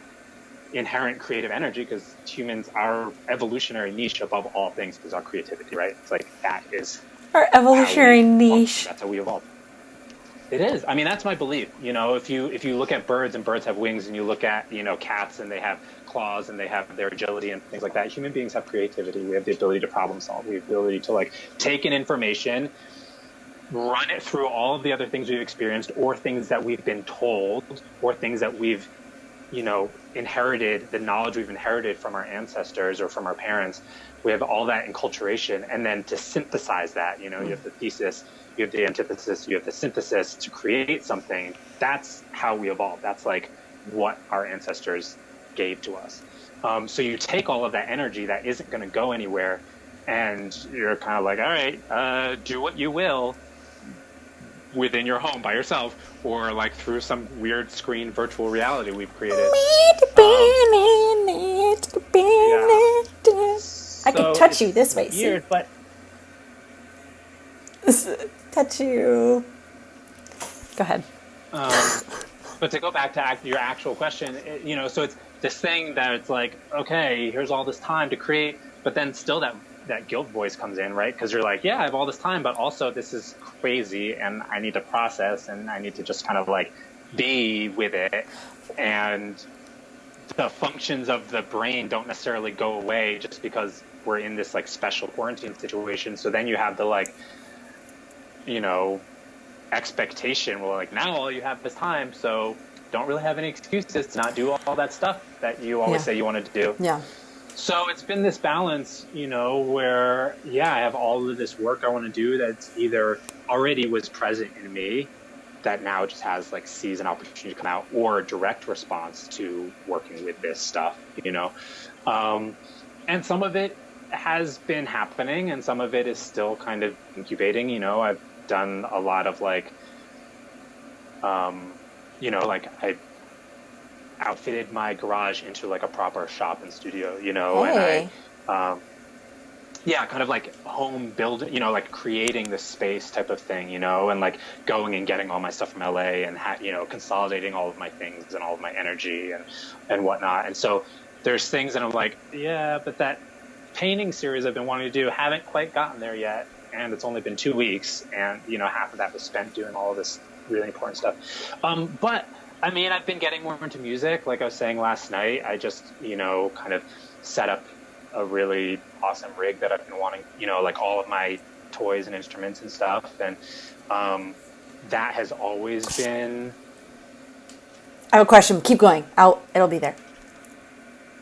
S2: inherent creative energy, because humans, our evolutionary niche above all things is our creativity, right? It's like, that is
S1: Our evolutionary niche.
S2: That's how we evolved. It is. I mean, that's my belief. If you look at birds, and birds have wings, and you look at, cats, and they have claws, and they have their agility and things like that. Human beings have creativity. We have the ability to problem solve. We have the ability to like take in information, run it through all of the other things we've experienced, or things that we've been told, or things that we've, inherited, the knowledge we've inherited from our ancestors or from our parents. We have all that enculturation, and then to synthesize that, you have the thesis, you have the antithesis, you have the synthesis to create something. That's how we evolved. That's like what our ancestors gave to us. So you take all of that energy that isn't going to go anywhere, and you're kind of like, all right, do what you will within your home by yourself, or like through some weird screen virtual reality we've created.
S1: I could touch you this way.
S2: Weird,
S1: see?
S2: but
S1: touch you. Go ahead.
S2: But to go back to your actual question, so it's this thing that it's like, okay, here's all this time to create, but then still that guilt voice comes in, right? Because you're like, yeah, I have all this time, but also this is crazy, and I need to process, and I need to just kind of like be with it. And the functions of the brain don't necessarily go away just because we're in this like special quarantine situation. So then you have the like, expectation. Well, like, now all you have is time, so don't really have any excuses to not do all that stuff that you always say you wanted to do.
S1: Yeah.
S2: So it's been this balance, where, I have all of this work I want to do that's either already was present in me that now just has like sees an opportunity to come out, or a direct response to working with this stuff, and some of it has been happening, and some of it is still kind of incubating. I've done a lot of like, like I outfitted my garage into like a proper shop and studio,
S1: Hey.
S2: and I, kind of like home building, like creating this space type of thing, and like going and getting all my stuff from LA, and consolidating all of my things and all of my energy and whatnot. And so there's things that I'm like, yeah, but that painting series I've been wanting to do, haven't quite gotten there yet. And it's only been 2 weeks, and half of that was spent doing all of this really important stuff. But I mean, I've been getting more into music. Like I was saying last night, I just kind of set up a really awesome rig that I've been wanting. Like all of my toys and instruments and stuff, and that has always been.
S1: I have a question. Keep going. It'll be there.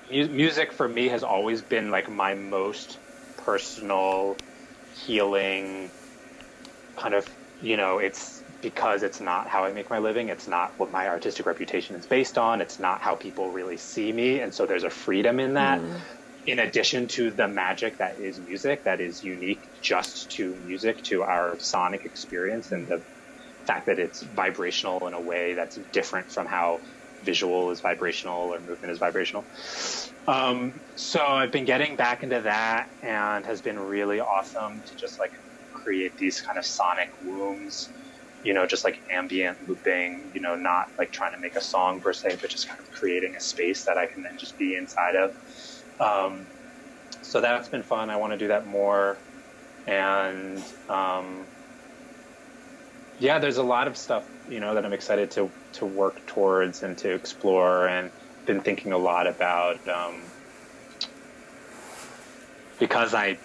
S2: Music for me has always been like my most personal healing kind of, it's because it's not how I make my living. It's not what my artistic reputation is based on. It's not how people really see me. And so there's a freedom in that, in addition to the magic that is music, that is unique just to music, to our sonic experience, and the fact that it's vibrational in a way that's different from how visual is vibrational or movement is vibrational. So I've been getting back into that, and has been really awesome to just like create these kind of sonic wombs, just like ambient looping, not like trying to make a song per se, but just kind of creating a space that I can then just be inside of. So that's been fun. I want to do that more. And there's a lot of stuff, that I'm excited to work towards and to explore, and been thinking a lot about, because I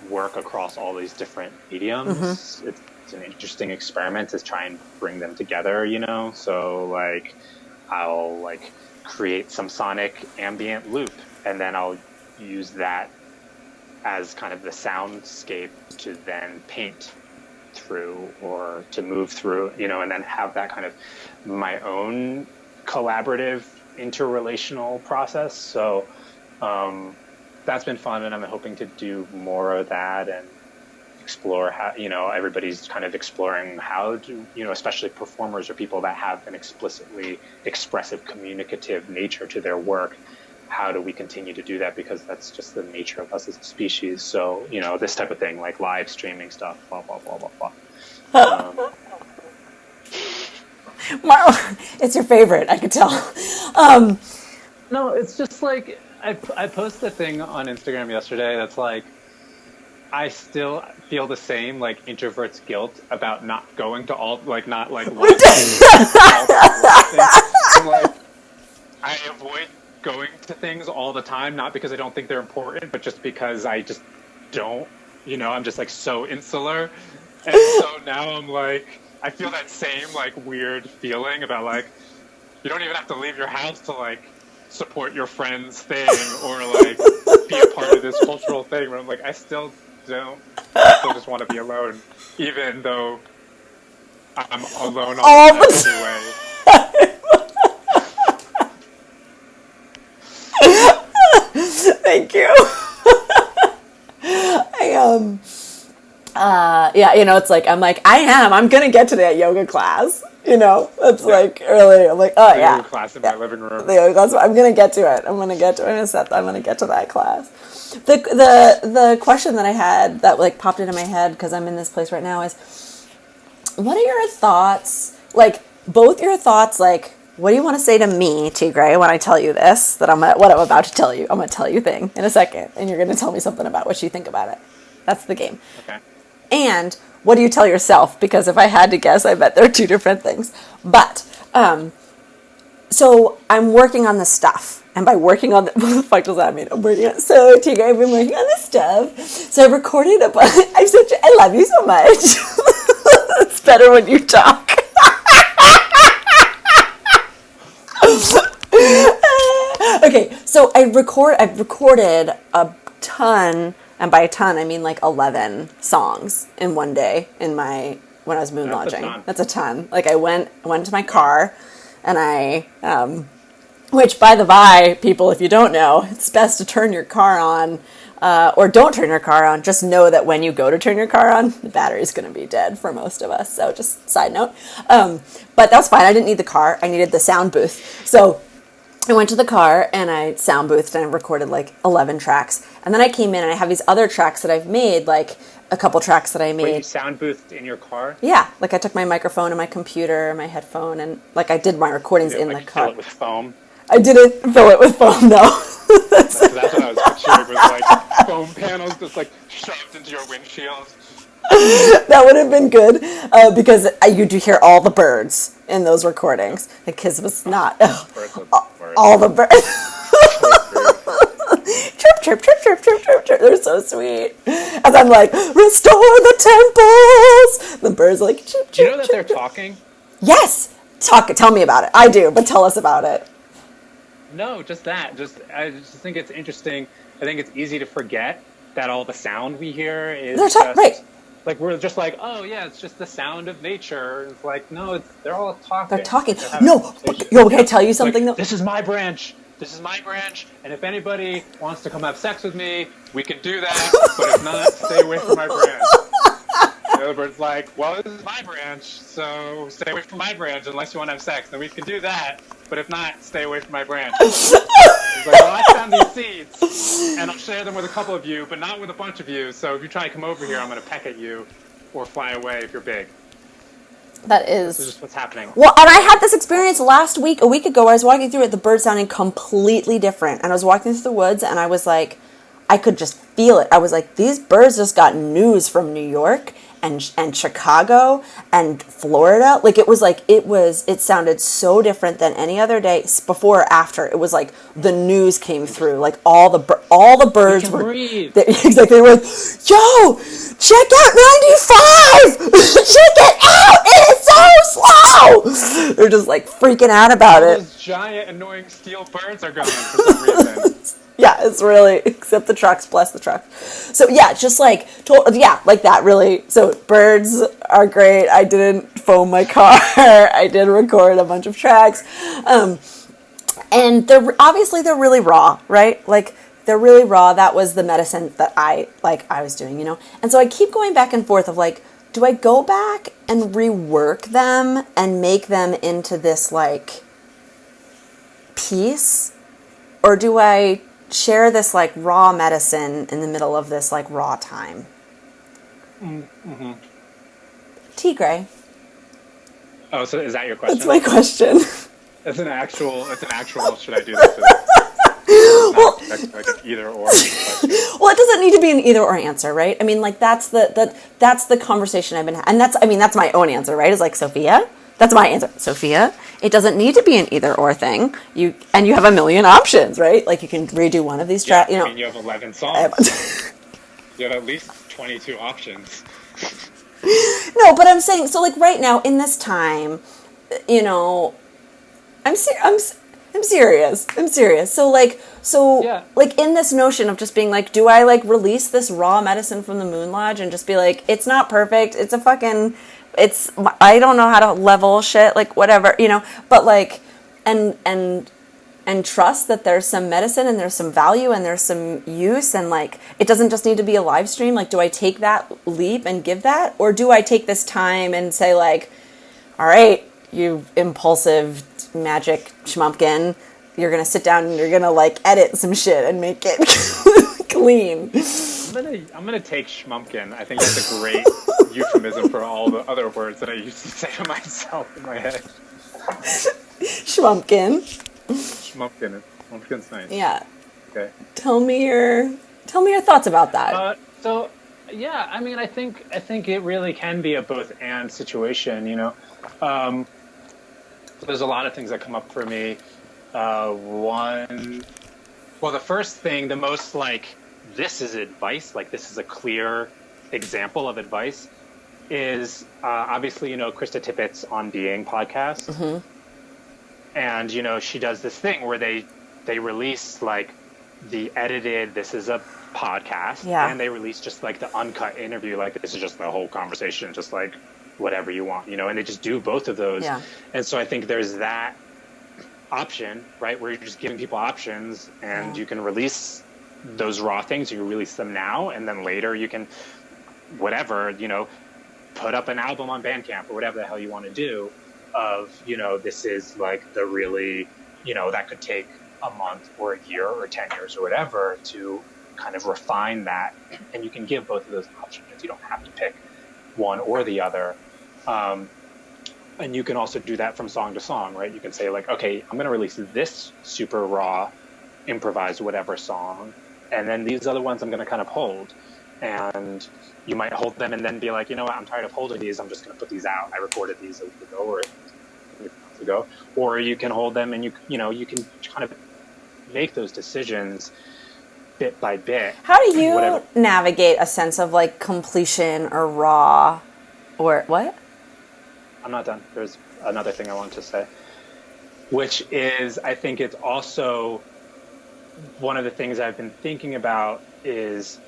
S2: work across all these different mediums. It's it's an interesting experiment to try and bring them together, So like I'll like create some sonic ambient loop, and then I'll use that as kind of the soundscape to then paint through or to move through, and then have that kind of my own collaborative interrelational process. So that's been fun, and I'm hoping to do more of that and explore how, everybody's kind of exploring how to, especially performers or people that have an explicitly expressive, communicative nature to their work. How do we continue to do that? Because that's just the nature of us as a species. So, this type of thing, like live streaming stuff, blah, blah, blah, blah, blah.
S1: It's your favorite, I could tell.
S2: No, it's just like, I posted a thing on Instagram yesterday that's like, I still feel the same, like, introvert's guilt about not going to all, like, not, like, like, I avoid going to things all the time, not because I don't think they're important, but just because I just don't, I'm just, like, so insular. And so now I'm, like, I feel that same, like, weird feeling about, like, you don't even have to leave your house to, like, support your friend's thing or, like, be a part of this cultural thing, where I'm, like, I still just want to be alone, even though I'm alone all the time anyway.
S1: Thank you. It's like, I'm gonna get to that yoga class. It's like early. I'm like, oh,
S2: yoga class in my living room.
S1: The yoga class. I'm gonna get to it. I'm gonna get to that class. The question that I had that like popped into my head because I'm in this place right now is, what are your thoughts? Like both your thoughts. Like, what do you want to say to me, Tigre, when I tell you this? What I'm about to tell you. I'm gonna tell you a thing in a second, and you're gonna tell me something about what you think about it. That's the game.
S2: Okay.
S1: And what do you tell yourself? Because if I had to guess, I bet they're two different things. But, so I'm working on this stuff. And by working on what the fuck does that mean? So, Tigre, I've been working on this stuff. So I recorded I love you so much. It's better when you talk. Okay, so I've recorded a ton. And by a ton, I mean like 11 songs in one day when I was moon lodging. That's a ton. Like I went to my car and I, which by the by, people, if you don't know, it's best to turn your car on or don't turn your car on. Just know that when you go to turn your car on, the battery's going to be dead for most of us. So just side note. But that was fine. I didn't need the car. I needed the sound booth. So I went to the car and I sound boothed and I recorded like 11 tracks. And then I came in and I have these other tracks that I've made, like a couple tracks that I made.
S2: Wait, you sound boothed in your car?
S1: Yeah. Like I took my microphone and my computer, my headphone, and like I did my recordings in the car.
S2: Fill it with foam?
S1: I didn't fill it with foam, no.
S2: That's what I was picturing, with like foam panels just like shoved into your windshield.
S1: That would have been good because you do hear all the birds in those recordings. The kids was not all the birds. Chirp, chirp, chirp, chirp, chirp, chirp, chirp. They're so sweet. As I'm like, restore the temples. The birds are like, chirp, chirp.
S2: Do you know that
S1: chirp,
S2: they're talking?
S1: Yes. Tell me about it. I do, but tell us about it.
S2: No, just that. I just think it's interesting. I think it's easy to forget that all the sound we hear is
S1: right.
S2: Like, we're just like, oh, yeah, it's just the sound of nature. It's like, no, they're all talking.
S1: They're talking. No, can I tell you something, though?
S2: This is my branch. And if anybody wants to come have sex with me, we can do that. But if not, stay away from my branch. The other bird's like, well, this is my branch, so stay away from my branch unless you want to have sex. Then we can do that. But if not, stay away from my branch. He's like, well, I found these seeds, and I'll share them with a couple of you, but not with a bunch of you. So if you try to come over here, I'm going to peck at you or fly away if you're big.
S1: This
S2: is just what's happening.
S1: Well, and I had this experience a week ago, where I was walking through it, the birds sounding completely different. And I was walking through the woods, and I was like, I could just feel it. I was like, these birds just got news from New York, and Chicago and Florida. Like it sounded so different than any other day before or after. It was like the news came through, like all the birds were
S2: breathe.
S1: Exactly. They were like, yo, check out 95. Check it out. It is so slow. They're just like freaking out about it.
S2: Those giant annoying steel birds are gone for some reason.
S1: Yeah, it's really, except the trucks, bless the trucks. So yeah, just like, like that really. So birds are great. I didn't foam my car. I did record a bunch of tracks. And they're really raw, right? Like they're really raw. That was the medicine that I was doing, you know? And so I keep going back and forth of like, do I go back and rework them and make them into this like piece? Or do I share this like raw medicine in the middle of this like raw time?
S2: Mm-hmm.
S1: Tigre.
S2: Oh, so is that your question?
S1: That's my question.
S2: It's an actual, should I do this?
S1: Well,
S2: like an either or question.
S1: Well, it doesn't need to be an either or answer, right? I mean, like that's the conversation I've been having. And that's my own answer, right? Is like, Sophia, that's my answer. Sophia, it doesn't need to be an either or thing. You have a million options, right? Like you can redo one of these tracks,
S2: I mean, you have 11 songs. You have at least 22 options.
S1: No, but I'm saying, so like right now in this time, you know, I'm serious. So
S2: Yeah.
S1: like in this notion of just being like, do I like release this raw medicine from the Moon Lodge and just be like, it's not perfect. It's a fucking, I don't know how to level shit, like whatever, you know, but like, and trust that there's some medicine and there's some value and there's some use and like it doesn't just need to be a live stream. Like, do I take that leap and give that, or do I take this time and say like, all right, you impulsive magic schmumpkin, you're gonna sit down and you're gonna like edit some shit and make it clean.
S2: I'm gonna take schmumpkin. I think that's a great euphemism for all the other words that I used to say to myself in my head.
S1: Schmumpkin.
S2: Schmumpkin's nice.
S1: Yeah.
S2: Okay.
S1: Tell me your thoughts about that.
S2: So yeah, I mean, I think it really can be a both and situation. You know, there's a lot of things that come up for me. The first thing, the most like, this is advice, like this is a clear example of advice, is obviously, you know, Krista Tippett's On Being podcast.
S1: Mm-hmm.
S2: And, you know, she does this thing where they release like the edited, this is a podcast, and they release just like the uncut interview, like this is just the whole conversation, just like whatever you want, you know, and they just do both of those. Yeah. And so I think there's that option, right, where you're just giving people options, and you can release those raw things, you can release them now, and then later you can, whatever, you know, put up an album on Bandcamp or whatever the hell you want to do of, you know, this is like the really, you know, that could take a month or a year or 10 years or whatever to kind of refine that. And you can give both of those options. You don't have to pick one or the other. And you can also do that from song to song, right? You can say like, okay, I'm going to release this super raw, improvised whatever song, and then these other ones I'm going to kind of hold. And you might hold them and then be like, you know what, I'm tired of holding these. I'm just going to put these out. I recorded these a week ago or a month ago. Or you can hold them and you know, you can kind of make those decisions bit by bit.
S1: How do you navigate a sense of like completion or raw or what?
S2: I'm not done. There's another thing I want to say, which is, I think it's also one of the things I've been thinking about is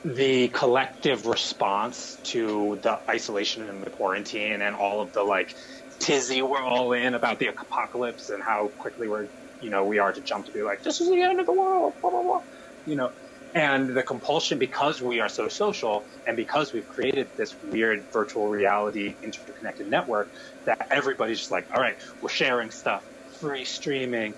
S2: the collective response to the isolation and the quarantine and all of the like tizzy we're all in about the apocalypse and how quickly we are to jump to be like, this is the end of the world, blah, blah, blah, you know, and the compulsion, because we are so social and because we've created this weird virtual reality interconnected network, that everybody's just like, all right, we're sharing stuff, free streaming,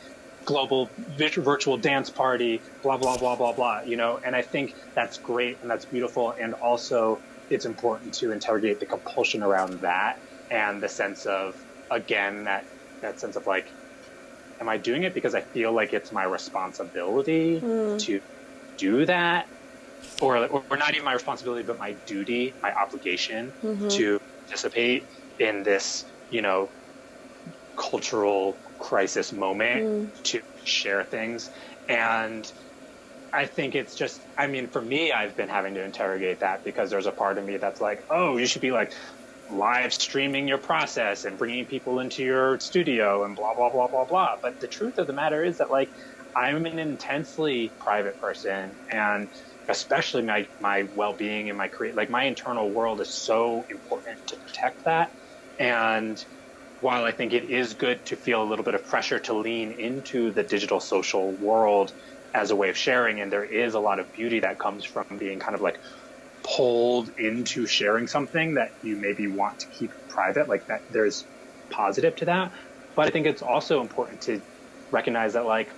S2: global virtual dance party, blah, blah, blah, blah, blah, you know, and I think that's great and that's beautiful. And also it's important to interrogate the compulsion around that and the sense of, again, that sense of like, am I doing it because I feel like it's my responsibility to do that? or not even my responsibility, but my duty, my obligation to participate in this, cultural crisis moment, to share things. And I think it's just, I mean, for me, I've been having to interrogate that, because there's a part of me that's like, oh, you should be like live streaming your process and bringing people into your studio and blah, blah, blah, blah, blah. But the truth of the matter is that, like, I'm an intensely private person, and especially my well-being and my internal world is so important to protect that. And while I think it is good to feel a little bit of pressure to lean into the digital social world as a way of sharing, and there is a lot of beauty that comes from being kind of like pulled into sharing something that you maybe want to keep private, like that, there's positive to that. But I think it's also important to recognize that, like,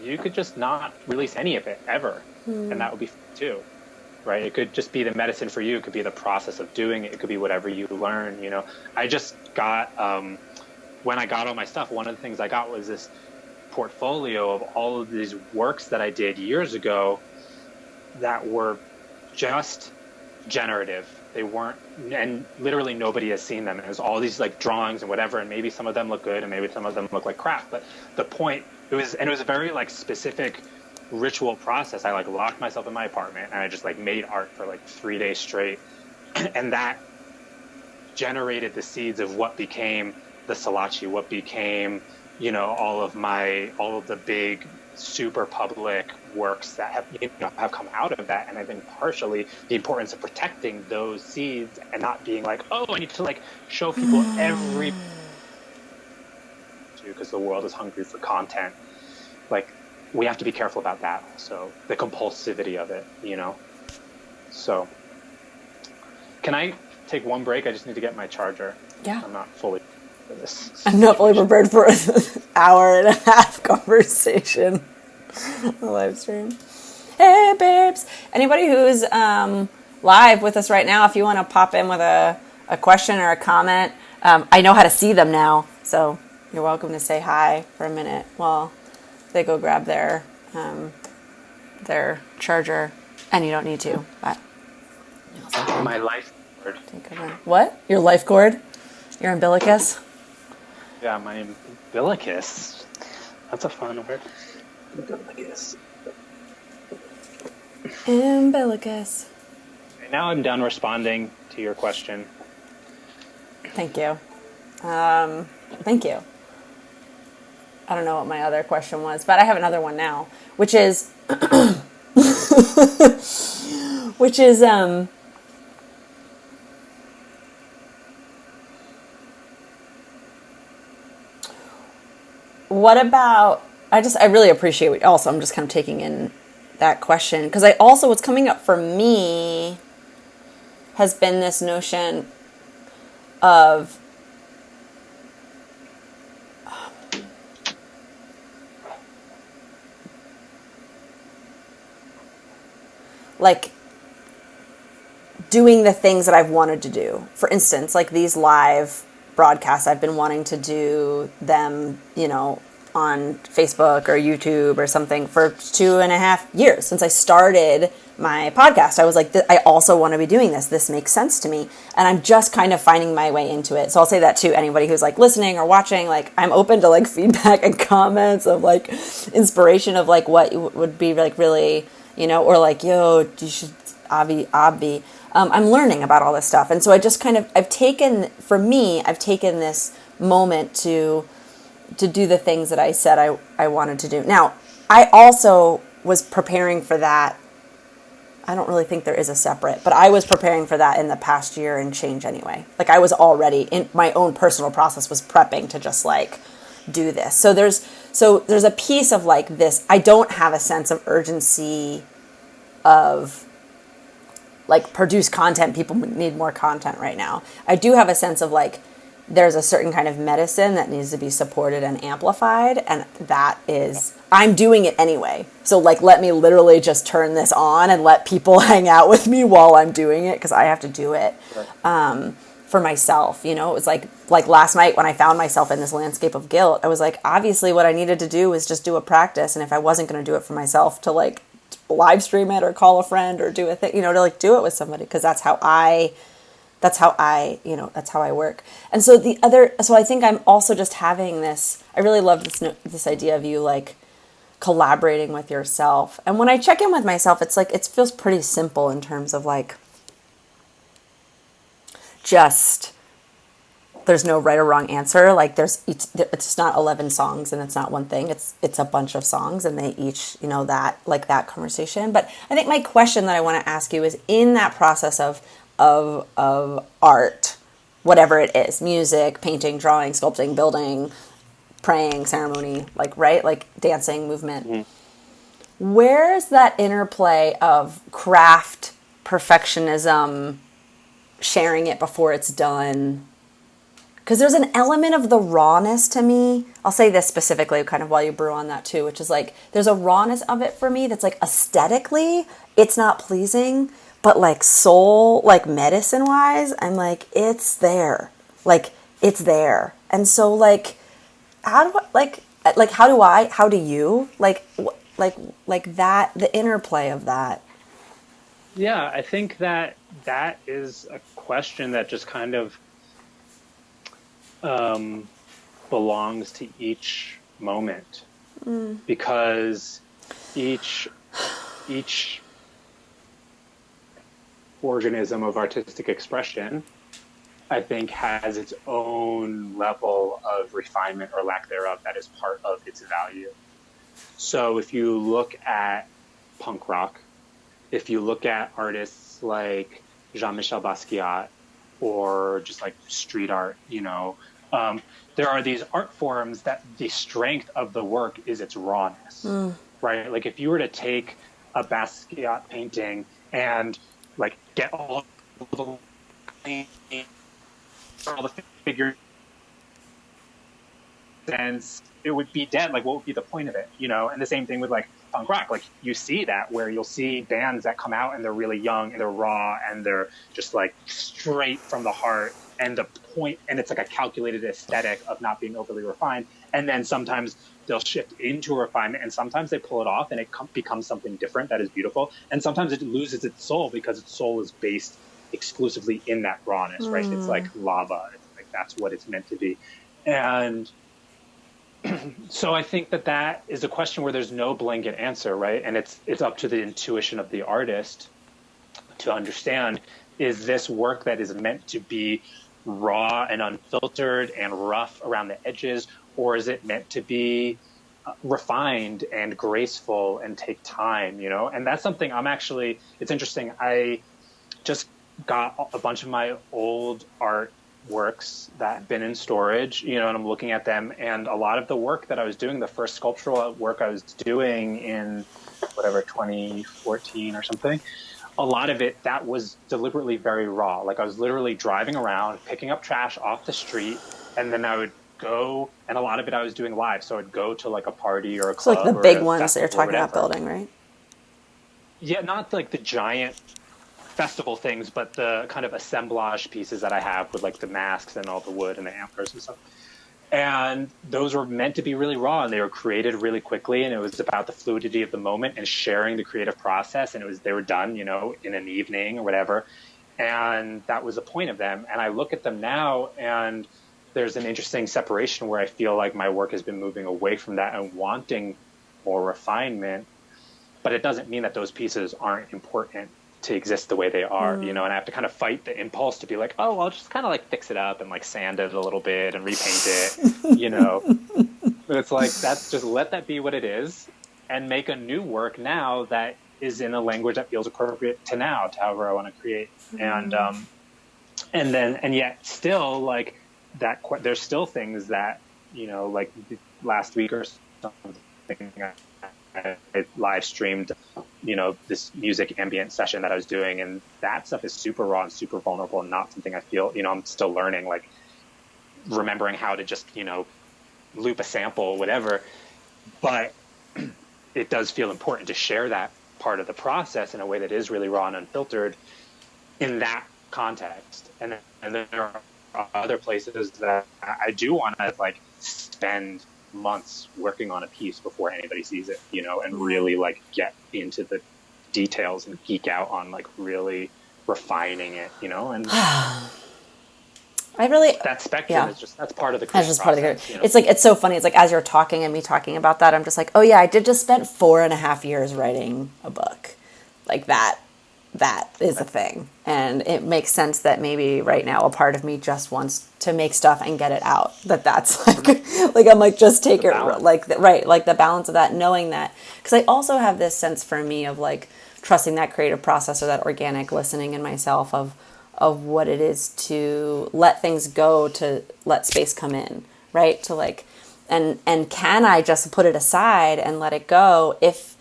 S2: you could just not release any of it ever, and that would be too. Right? It could just be the medicine for you. It could be the process of doing it. It could be whatever you learn. I just got, when I got all my stuff, one of the things I got was this portfolio of all of these works that I did years ago that were just generative. They weren't, and literally nobody has seen them. It was all these like drawings and whatever, and maybe some of them look good and maybe some of them look like crap. But the point, it was a very like specific ritual process. I like locked myself in my apartment and I just like made art for like 3 days straight. And that generated the seeds of what became the Salachi, what became, all of the big super public works that have come out of that. And I think partially the importance of protecting those seeds and not being like, oh, I need to like show people every, because the world is hungry for content. Like, we have to be careful about that also, the compulsivity of it, So, can I take one break? I just need to get my charger.
S1: Yeah.
S2: I'm not fully for this.
S1: I'm not fully prepared for an hour and a half conversation on the live stream. Hey, babes. Anybody who's live with us right now, if you want to pop in with a question or a comment, I know how to see them now, so you're welcome to say hi for a minute while they go grab their charger, and you don't need to, but
S2: my life cord.
S1: What? Your life cord? Your umbilicus?
S2: Yeah, my umbilicus. That's a fun word. Umbilicus.
S1: Umbilicus.
S2: Now I'm done responding to your question.
S1: Thank you. Thank you. I don't know what my other question was, but I have another one now, which is, what about, I really appreciate what, also, I'm just kind of taking in that question, because what's coming up for me has been this notion of, like, doing the things that I've wanted to do. For instance, like these live broadcasts, I've been wanting to do them, on Facebook or YouTube or something for 2.5 years since I started my podcast. I was like, I also want to be doing this. This makes sense to me. And I'm just kind of finding my way into it. So I'll say that to anybody who's like listening or watching, like I'm open to like feedback and comments of like inspiration of like what would be like really, or like, yo, you should obvi. I'm learning about all this stuff. And so I just kind of, I've taken this moment to do the things that I said I wanted to do. Now, I also was preparing for that. I don't really think there is a separate, but I was preparing for that in the past year and change anyway. Like I was already in my own personal process was prepping to just like do this. So there's a piece of like this. I don't have a sense of urgency of like produce content. People need more content right now. I do have a sense of like, there's a certain kind of medicine that needs to be supported and amplified. And that is, I'm doing it anyway. So like, let me literally just turn this on and let people hang out with me while I'm doing it. Cause I have to do it, for myself. It was like last night when I found myself in this landscape of guilt, I was like, obviously what I needed to do was just do a practice. And if I wasn't going to do it for myself to like live stream it or call a friend or do a thing, to like do it with somebody, because that's how I work. And so so I think I'm also just having this, I really love this idea of you like collaborating with yourself. And when I check in with myself, it's like, it feels pretty simple in terms of like, just, there's no right or wrong answer. Like it's not 11 songs and it's not one thing. It's a bunch of songs and they each, that conversation. But I think my question that I want to ask you is, in that process of art, whatever it is, music, painting, drawing, sculpting, building, praying, ceremony, like, right? Like dancing, movement.
S2: Mm-hmm.
S1: Where's that interplay of craft, perfectionism, sharing it before it's done? Because there's an element of the rawness to me. I'll say this specifically kind of while you brew on that too, which is like, there's a rawness of it for me that's like, aesthetically, it's not pleasing, but like soul, like medicine wise, I'm like, it's there. Like, it's there. And so like, how do you, like that, the interplay of that?
S2: Yeah, I think that that is a question that just kind of um, belongs to each moment, because each each organism of artistic expression, I think, has its own level of refinement or lack thereof that is part of its value. So if you look at punk rock, if you look at artists like Jean-Michel Basquiat, or just like street art, there are these art forms that the strength of the work is its rawness, right? Like if you were to take a Basquiat painting and like get all the figures, sense, it would be dead. Like, what would be the point of it? And the same thing with like punk rock. Like, you see that where you'll see bands that come out and they're really young and they're raw and they're just like straight from the heart. And the point, and it's like a calculated aesthetic of not being overly refined. And then sometimes they'll shift into refinement, and sometimes they pull it off and it becomes something different that is beautiful. And sometimes it loses its soul because its soul is based exclusively in that rawness, right? It's like lava. It's like that's what it's meant to be. And so I think that that is a question where there's no blanket answer, right? And it's up to the intuition of the artist to understand, is this work that is meant to be raw and unfiltered and rough around the edges, or is it meant to be refined and graceful and take time, And that's something it's interesting. I just got a bunch of my old art works that have been in storage, and I'm looking at them, and a lot of the work that I was doing, the first sculptural work I was doing in 2014 or something, a lot of it that was deliberately very raw. Like, I was literally driving around, picking up trash off the street, and then I would go, and a lot of it I was doing live. So I'd go to like a party or a
S1: So like
S2: club
S1: the
S2: or
S1: big
S2: a
S1: ones that you're
S2: festival or
S1: talking about
S2: whatever.
S1: building, right?
S2: Yeah, not like the giant festival things, but the kind of assemblage pieces that I have with like the masks and all the wood and the antlers and stuff. And those were meant to be really raw, and they were created really quickly, and it was about the fluidity of the moment and sharing the creative process. And they were done, in an evening or whatever. And that was the point of them. And I look at them now, and there's an interesting separation where I feel like my work has been moving away from that and wanting more refinement. But it doesn't mean that those pieces aren't important to exist the way they are, and I have to kind of fight the impulse to be like, oh, I'll just kind of like fix it up and like sand it a little bit and repaint it, But it's like, that's just, let that be what it is and make a new work now that is in a language that feels appropriate to now, to however I want to create. And yet still like that, there's still things that, like last week or something, I live streamed, this music ambient session that I was doing, and that stuff is super raw and super vulnerable, and not something I feel, I'm still learning, like remembering how to just, loop a sample, whatever. But it does feel important to share that part of the process in a way that is really raw and unfiltered in that context. And then there are other places that I do want to like spend months working on a piece before anybody sees it, and really like get into the details and geek out on like really refining it, you know, and
S1: I really,
S2: that spectrum
S1: yeah.
S2: is just, that's part of the
S1: That's
S2: creative
S1: just part of the
S2: process,
S1: creative.
S2: you know.
S1: It's like, it's so funny. It's like, as you're talking and me talking about that, I'm just like, oh yeah, I did just spend 4.5 years writing a book. Like that is a thing. And it makes sense that maybe right now a part of me just wants to make stuff and get it out. That's like, like, I'm like, just take
S2: The
S1: it,
S2: balance.
S1: like, right, like the balance of that, knowing that. Because I also have this sense for me of like trusting that creative process or that organic listening in myself of what it is to let things go, to let space come in, right? To like, and can I just put it aside and let it go if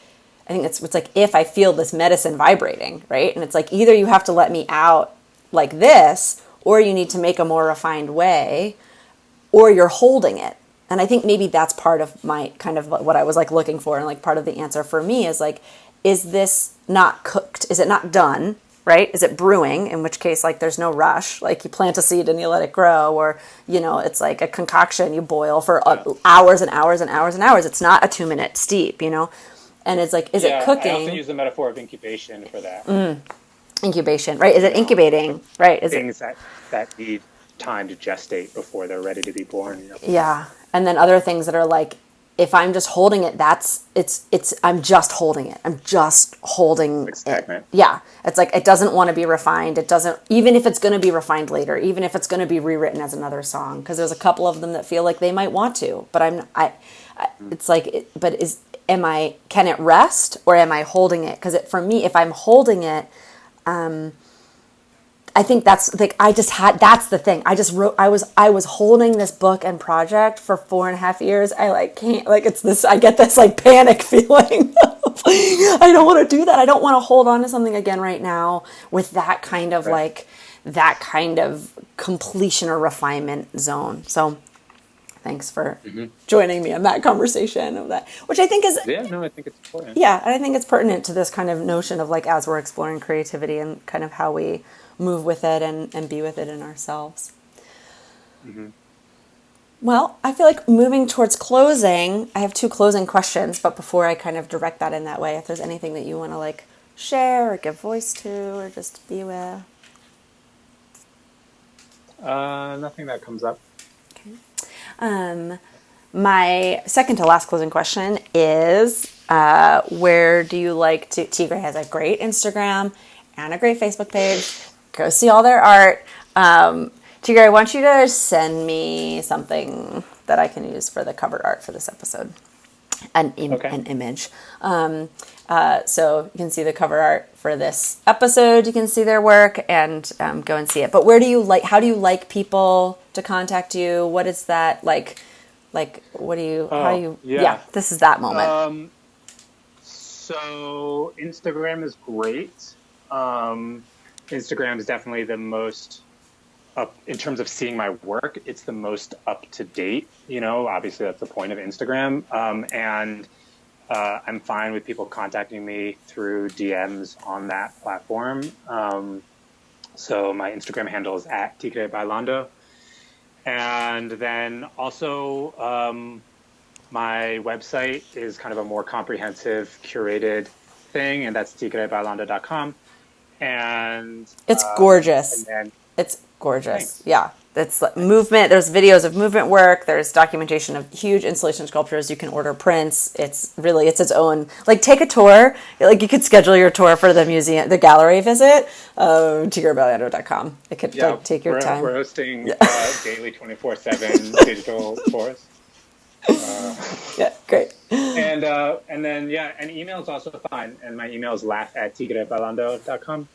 S1: I think it's like if I feel this medicine vibrating, right? And it's like either you have to let me out like this, or you need to make a more refined way, or you're holding it. And I think maybe that's part of my kind of what I was like looking for, and like part of the answer for me is like, is this not cooked? Is it not done? Right? Is it brewing? In which case, like, there's no rush. Like, you plant a seed and you let it grow, or it's like a concoction you boil for
S2: Yeah.
S1: hours and hours and hours and hours. It's not a 2-minute steep, And it's like, is it
S2: Yeah. I often
S1: cooking?
S2: use the metaphor of incubation for that,
S1: Incubation, right? Is
S2: you
S1: it
S2: know,
S1: incubating?
S2: like
S1: Right? Is it?
S2: things that need time to gestate before they're ready to be born, you know.
S1: Yeah. And then other things that are like, if I'm just holding it, I'm just holding it. I'm just holding
S2: Like
S1: it.
S2: stagnant.
S1: Yeah. It's like, it doesn't want to be refined. It doesn't, even if it's going to be refined later, even if it's going to be rewritten as another song, because there's a couple of them that feel like they might want to, but it's like, can it rest or am I holding it? Because for me, if I'm holding it, I think that's like that's the thing. I just wrote I was holding this book and project for 4.5 years. I like can't like it's this I get this like panic feeling. I don't want to do that. I don't want to hold on to something again right now with that kind of
S2: Right.
S1: like that kind of completion or refinement zone. So thanks for
S2: Hmm.
S1: joining me in that conversation of that, which I think is
S2: Yeah, no, I think it's important.
S1: yeah, and I think it's pertinent to this kind of notion of like as we're exploring creativity and kind of how we move with it and be with it in ourselves.
S2: Hmm.
S1: Well, I feel like moving towards closing, I have two closing questions, but before I kind of direct that in that way, if there's anything that you want to like share or give voice to or just be with.
S2: Nothing that comes up.
S1: Um, my second to last closing question is where do you like to? Tigre has a great Instagram and a great Facebook page. Go see all their art. Tigre, I want you to send me something that I can use for the cover art for this episode.
S2: Okay.
S1: An image. So you can see the cover art for this episode. You can see their work and go and see it. But where do you like? How do you like people to contact you? What is that like? Like, what do you? How do
S2: Oh,
S1: you? Yeah,
S2: yeah.
S1: this is that moment.
S2: Um, so Instagram is great. Um, Instagram is definitely the most up in terms of seeing my work. It's the most up to date. You know, obviously that's the point of Instagram. And I'm fine with people contacting me through DMs on that platform. So my Instagram handle is at tigre bailando. And then also, my website is kind of a more comprehensive, curated thing, and that's tigrebailando.com. And
S1: It's
S2: and
S1: gorgeous.
S2: then
S1: It's gorgeous.
S2: thanks,
S1: Yeah. It's like
S2: thanks.
S1: movement. There's videos of movement work. There's documentation of huge installation sculptures. You can order prints. It's its own, like take a tour. Like you could schedule your tour for the museum, the gallery visit, tigrerbellando.com. It could
S2: Yeah,
S1: like take your
S2: we're
S1: time.
S2: hosting daily 24/7 digital tours. Uh,
S1: Yeah. Great.
S2: and then yeah, and email is also fine. And my email is laugh@tigrebailando.com.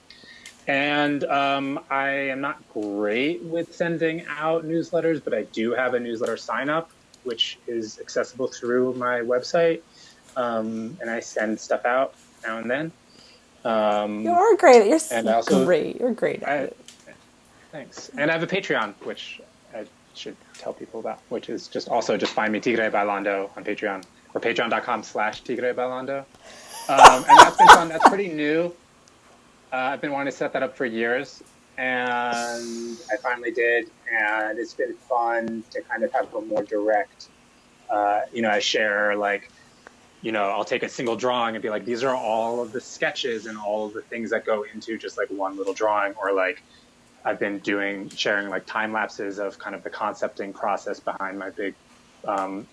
S2: And I am not great with sending out newsletters, but I do have a newsletter sign up, which is accessible through my website. And I send stuff out now and then. Um,
S1: You're great.
S2: and I
S1: You're
S2: also,
S1: great. You're great at
S2: I
S1: it.
S2: thanks. And I have a Patreon, which I should tell people about, which is just find me Tigre Bailando on Patreon or patreon.com/Tigre Bailando. And that's been fun. That's pretty new. I've been wanting to set that up for years, and I finally did. And it's been fun to kind of have a more direct, I share like I'll take a single drawing and be like, these are all of the sketches and all of the things that go into just like one little drawing. Or like I've been sharing like time lapses of kind of the concepting process behind my big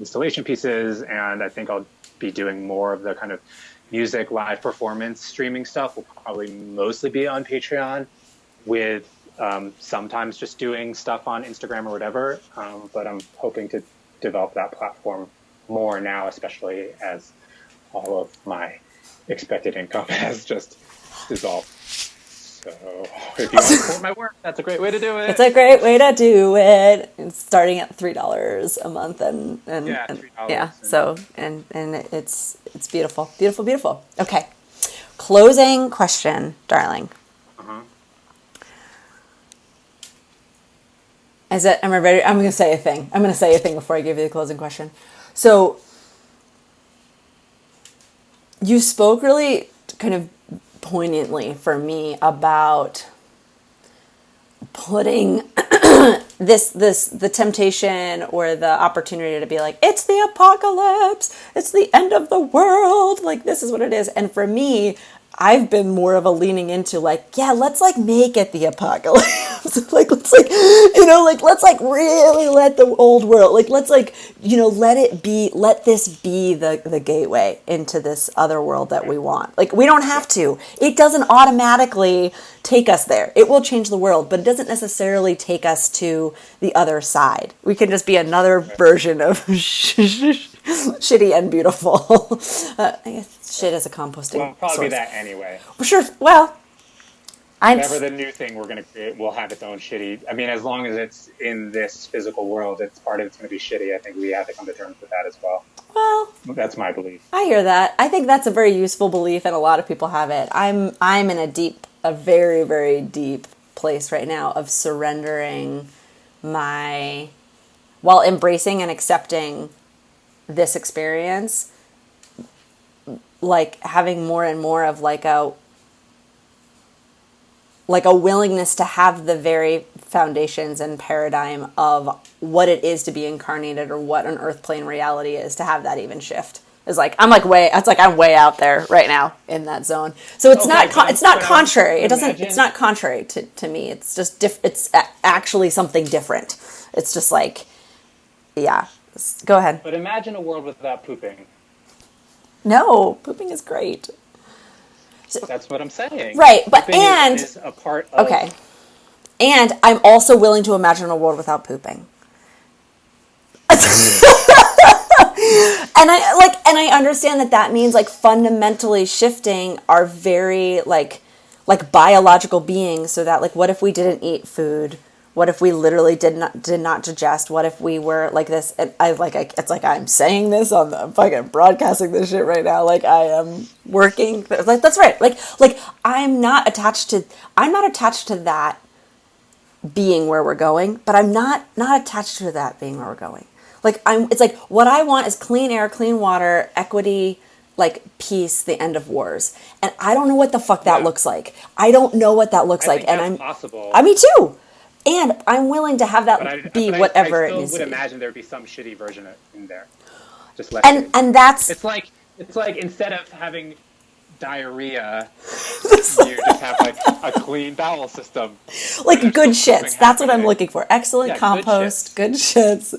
S2: installation pieces. And I think I'll be doing more of the kind of music live performance streaming stuff. Will probably mostly be on Patreon, with sometimes just doing stuff on Instagram or whatever. But I'm hoping to develop that platform more now, especially as all of my expected income has just dissolved. So if you want to support my work, that's a great way to do it.
S1: It's a great way to do it. It's starting at $3 a month, and
S2: Yeah,
S1: and
S2: $3.
S1: yeah. So and it's beautiful, beautiful, beautiful. Okay, closing question, darling.
S2: Uh-huh.
S1: Is it? Am I ready? I'm going to say a thing. I'm going to say a thing before I give you the closing question. So you spoke really kind of poignantly for me about putting the temptation or the opportunity to be like, it's the apocalypse, it's the end of the world, like this is what it is. And for me, I've been more of a leaning into like, yeah, let's like make it the apocalypse. Like, let's like, like, let's like really let the old world, like, let's like, let this be the gateway into this other world that we want. Like, we don't have to. It doesn't automatically take us there. It will change the world, but it doesn't necessarily take us to the other side. We can just be another version of shitty and beautiful. I guess shit is a composting
S2: Well, probably
S1: source.
S2: be that anyway.
S1: Sure. Well,
S2: Whatever the new thing we're going to create will have its own shitty. I mean, as long as it's in this physical world, it's part of it's going to be shitty. I think we have to come to terms with that as well.
S1: Well,
S2: that's my belief.
S1: I hear that. I think that's a very useful belief, and a lot of people have it. I'm in a very, very deep place right now of surrendering while embracing and accepting this experience, like having more and more of like a willingness to have the very foundations and paradigm of what it is to be incarnated or what an earth plane reality is, to have that even shift. It's like I'm way out there right now in that zone. So it's not contrary. It's not contrary to me. It's just it's actually something different. It's just like, yeah. Go ahead.
S2: But imagine a world without pooping.
S1: No, pooping is great.
S2: So, that's what I'm saying.
S1: Right, but
S2: pooping is a part of...
S1: Okay. And I'm also willing to imagine a world without pooping. And I understand that means like fundamentally shifting our very like biological beings, so that like, what if we didn't eat food? What if we literally did not digest? What if we were like this? And it's like I'm saying this on the fucking broadcasting this shit right now. Like I am working. Like that's right. Like I'm not attached to that being where we're going, but I'm not attached to that being where we're going. Like it's like what I want is clean air, clean water, equity, like peace, the end of wars. And I don't know what the fuck that looks like. I don't know what that looks like. And I'm
S2: possible.
S1: I me too. And I'm willing to have that be whatever it needs to be.
S2: I would imagine there'd be some shitty version in there. Just
S1: and that's
S2: it's like instead of having diarrhea, you just have like a clean bowel system.
S1: Like good shits. That's what I'm looking for. Excellent compost, good shits.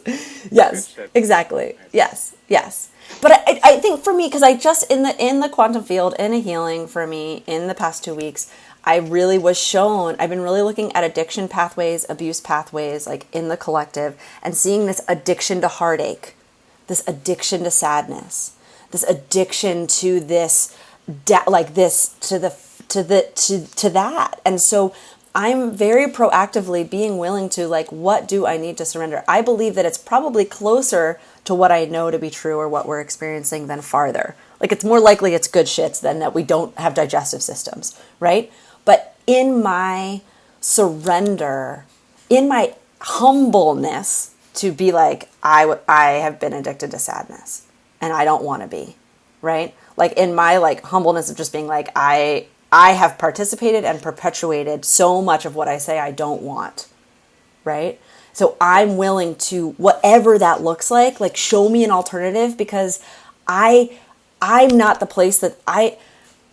S1: Yes, good shits. Exactly. Nice. Yes. But I think for me, because I just in the quantum field, in a healing for me in the past 2 weeks, I really was shown, I've been really looking at addiction pathways, abuse pathways, like in the collective, and seeing this addiction to heartache, this addiction to sadness, this addiction to this, to that. And so I'm very proactively being willing to like, what do I need to surrender? I believe that it's probably closer to what I know to be true or what we're experiencing than farther. Like it's more likely it's good shits than that we don't have digestive systems, right? But in my surrender, in my humbleness to be like, I have been addicted to sadness and I don't want to be, right? Like in my like humbleness of just being like, I have participated and perpetuated so much of what I say I don't want, right? So I'm willing to, whatever that looks like show me an alternative, because I I'm not the place that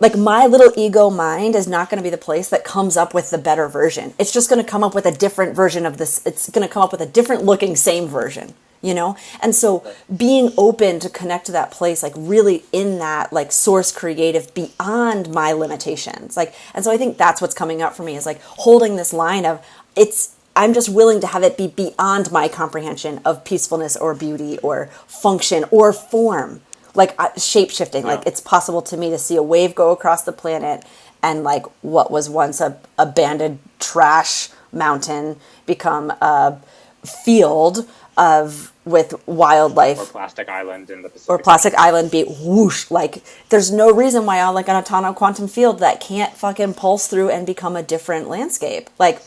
S1: like my little ego mind is not going to be the place that comes up with the better version. It's just going to come up with a different version of this. It's going to come up with a different looking same version, you know? And so being open to connect to that place, like really in that like source creative beyond my limitations. Like, and so I think that's what's coming up for me is like holding this line of I'm just willing to have it be beyond my comprehension of peacefulness or beauty or function or form, like shape shifting. Like it's possible to me to see a wave go across the planet and like what was once a abandoned trash mountain become a field of with wildlife,
S2: or Plastic Island in the
S1: or
S2: Pacific
S1: plastic
S2: Ocean.
S1: island be whoosh. Like there's no reason why on like an autonomous quantum field that can't fucking pulse through and become a different landscape. Like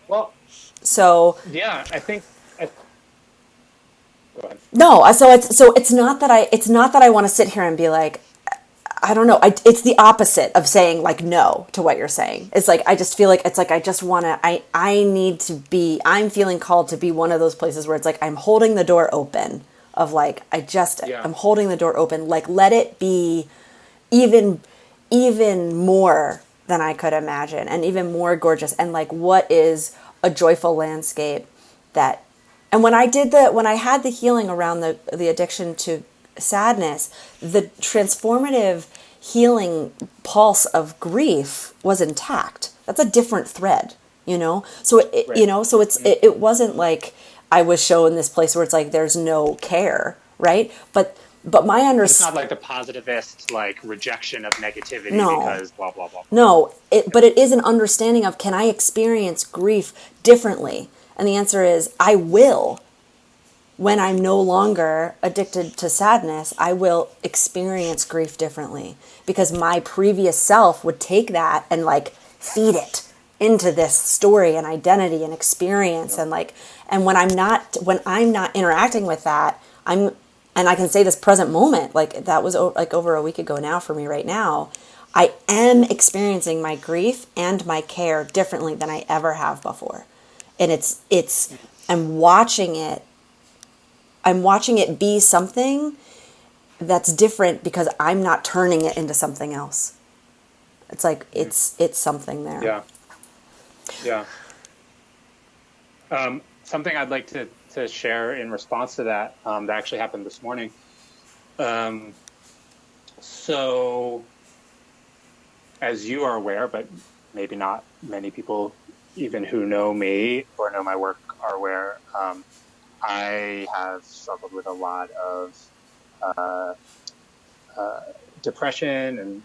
S2: Well,
S1: so
S2: yeah, I think. Go ahead.
S1: no, so it's not that I want to sit here and be like, I don't know. It's the opposite of saying like no to what you're saying. It's like I just feel like it's like I just want to. I need to be. I'm feeling called to be one of those places where it's like I'm holding the door open. Of like
S2: Yeah.
S1: I'm holding the door open. Like let it be even more than I could imagine, and even more gorgeous. And like what is a joyful landscape that. And when I had the healing around the addiction to sadness, the transformative healing pulse of grief was intact. That's a different thread, you know? So
S2: Right.
S1: it wasn't like I was shown this place where it's like there's no care, right? But my
S2: But it's
S1: understanding.
S2: not like the positivist like rejection of negativity
S1: No.
S2: because blah blah blah blah.
S1: No, but it is an understanding of can I experience grief differently? And the answer is I will. When I'm no longer addicted to sadness, I will experience grief differently because my previous self would take that and like feed it into this story and identity and experience and like and when I'm not interacting with that, and I can say this present moment, like that was like over a week ago now for me right now. I am experiencing my grief and my care differently than I ever have before. And it's I'm watching it be something that's different because I'm not turning it into something else. It's like it's something there.
S2: Yeah. Yeah. Something I'd like to share in response to that that actually happened this morning. Um, so, as you are aware, but maybe not many people even who know me or know my work are aware, I have struggled with a lot of uh, depression and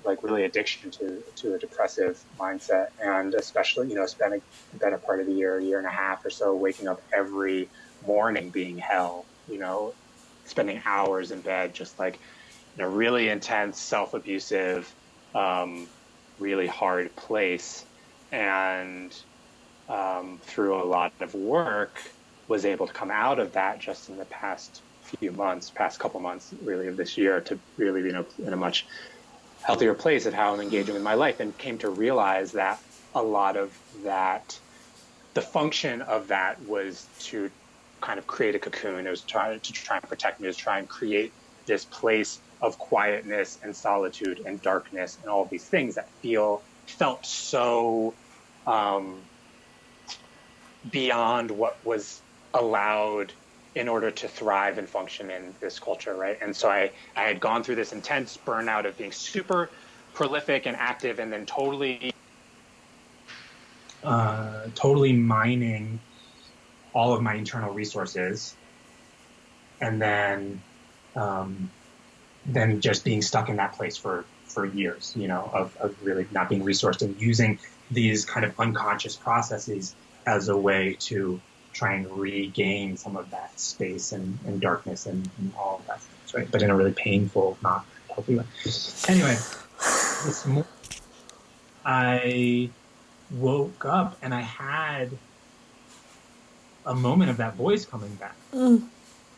S2: like really addiction to a depressive mindset, and especially spent a better part of the year and a half or so waking up every morning being hell, spending hours in bed just like really intense, self-abusive, really hard place. And through a lot of work was able to come out of that just in the past couple months really of this year, to really be in a much healthier place at how I'm engaging with my life, and came to realize that a lot of that, the function of that was to kind of create a cocoon. It was to try and protect me, it was try and create this place of quietness and solitude and darkness and all of these things that felt so beyond what was allowed in order to thrive and function in this culture, right? And so I had gone through this intense burnout of being super prolific and active, and then totally mining all of my internal resources, and then just being stuck in that place for years, of really not being resourced, and using these kind of unconscious processes as a way to try and regain some of that space and darkness and all of that things, right? But in a really painful, not healthy way. Anyway, this morning I woke up and I had a moment of that voice coming back,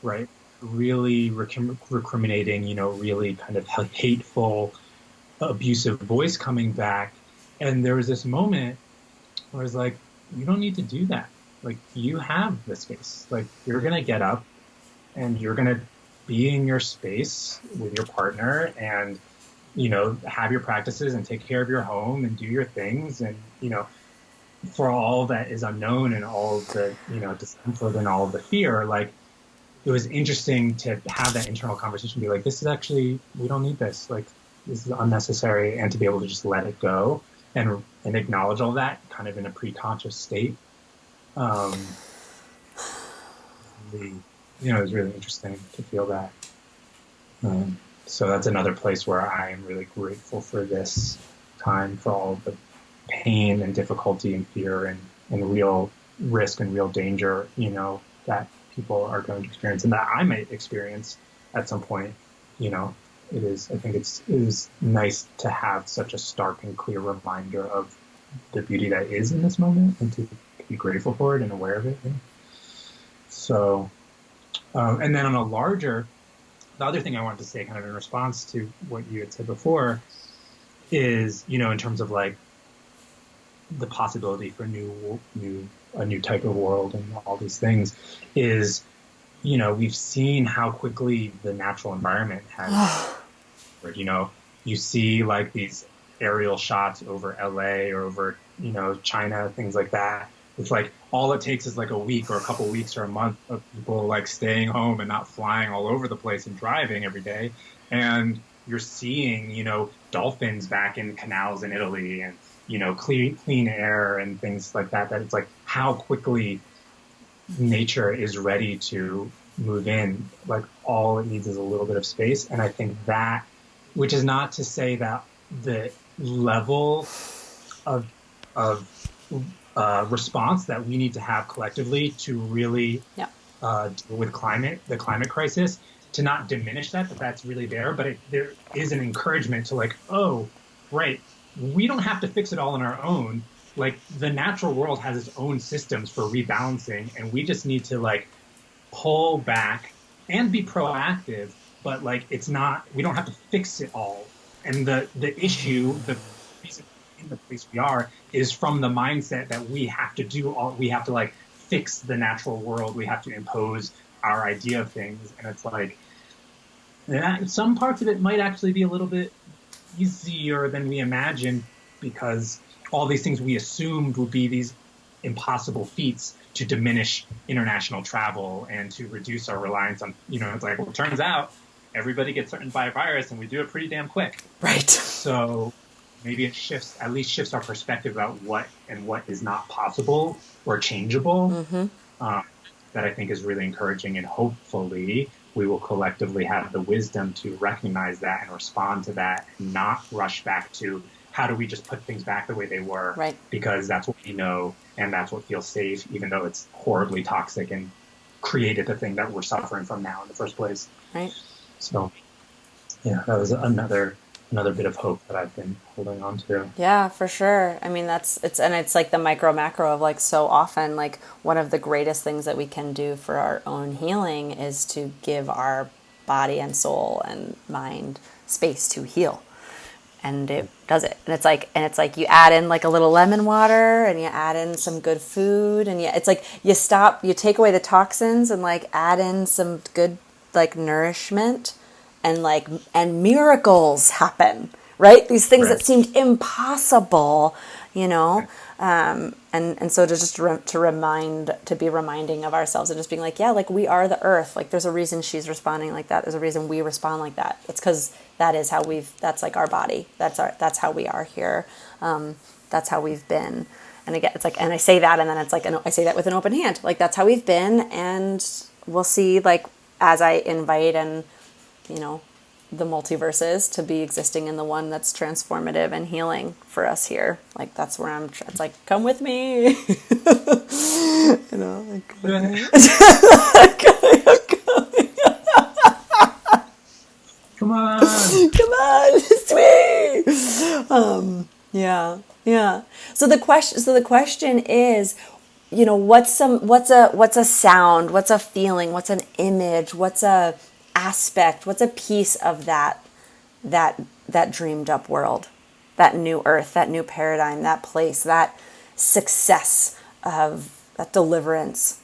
S2: right? Really recriminating, really kind of hateful, abusive voice coming back. And there was this moment where I was like, you don't need to do that. Like, you have the space. Like, you're going to get up and you're going to be in your space with your partner and, you know, have your practices and take care of your home and do your things. And, you know, for all that is unknown and all of the, you know, discomfort and all of the fear, like it was interesting to have that internal conversation, be like, this is actually, we don't need this. Like, this is unnecessary. And to be able to just let it go and acknowledge all that kind of in a pre-conscious state. Um, really, you know, it was really interesting to feel that. So that's another place where I am really grateful for this time, for all the pain and difficulty and fear and real risk and real danger, you know, that people are going to experience and that I might experience at some point. You know, I think it is nice to have such a stark and clear reminder of the beauty that is in this moment and to be grateful for it and aware of it. So, and then on a larger, the other thing I wanted to say kind of in response to what you had said before is, you know, in terms of like the possibility for a new type of world and all these things is, you know, we've seen how quickly the natural environment has, you know, you see like these aerial shots over LA or over, you know, China, things like that. It's like all it takes is like a week or a couple of weeks or a month of people like staying home and not flying all over the place and driving every day. And you're seeing, you know, dolphins back in canals in Italy and, you know, clean air and things like that, that it's like how quickly nature is ready to move in. Like all it needs is a little bit of space. And I think that, which is not to say that the level of, of response that we need to have collectively to really
S1: Yeah.
S2: deal with the climate crisis, to not diminish that, that's really there. But there is an encouragement to like, oh, right, we don't have to fix it all on our own. Like the natural world has its own systems for rebalancing, and we just need to like pull back and be proactive. But like, it's not, we don't have to fix it all. And the issue, the reason in the place we are is from the mindset that we have to do all, we have to like fix the natural world. We have to impose our idea of things. And it's like, some parts of it might actually be a little bit easier than we imagined because all these things we assumed would be these impossible feats to diminish international travel and to reduce our reliance on, you know, it's like, well, it turns out everybody gets threatened by a virus and we do it pretty damn quick.
S1: Right.
S2: So maybe it at least shifts our perspective about what is not possible or changeable. Um, that I think is really encouraging, and hopefully we will collectively have the wisdom to recognize that and respond to that and not rush back to how do we just put things back the way they were,
S1: Right.
S2: because that's what we know and that's what feels safe, even though it's horribly toxic and created the thing that we're suffering from now in the first place.
S1: Right.
S2: So yeah, that was another bit of hope that I've been holding on to.
S1: Yeah, for sure. I mean, it's like the micro macro of like so often, like one of the greatest things that we can do for our own healing is to give our body and soul and mind space to heal. And it does it. And it's like you add in like a little lemon water and you add in some good food and it's like you take away the toxins and like add in some good like nourishment and miracles happen, right? These things
S2: Right.
S1: that seemed impossible, you know. And so to be reminding of ourselves and just being like, yeah, like we are the earth. Like there's a reason she's responding like that. There's a reason we respond like that. It's because that's like our body. That's how we are here. That's how we've been. And again, it's like, and I say that, and then it's like, I say that with an open hand. Like that's how we've been, and we'll see. Like as I invite and the multiverses to be existing in the one that's transformative and healing for us here. Like that's where it's like, come with me. Like,
S2: Come on.
S1: come on, sweet. Yeah, yeah. So the question is, what's a sound, what's a feeling, what's an image, what's a aspect, what's a piece of that dreamed up world, that new earth, that new paradigm, that place, that success of that deliverance.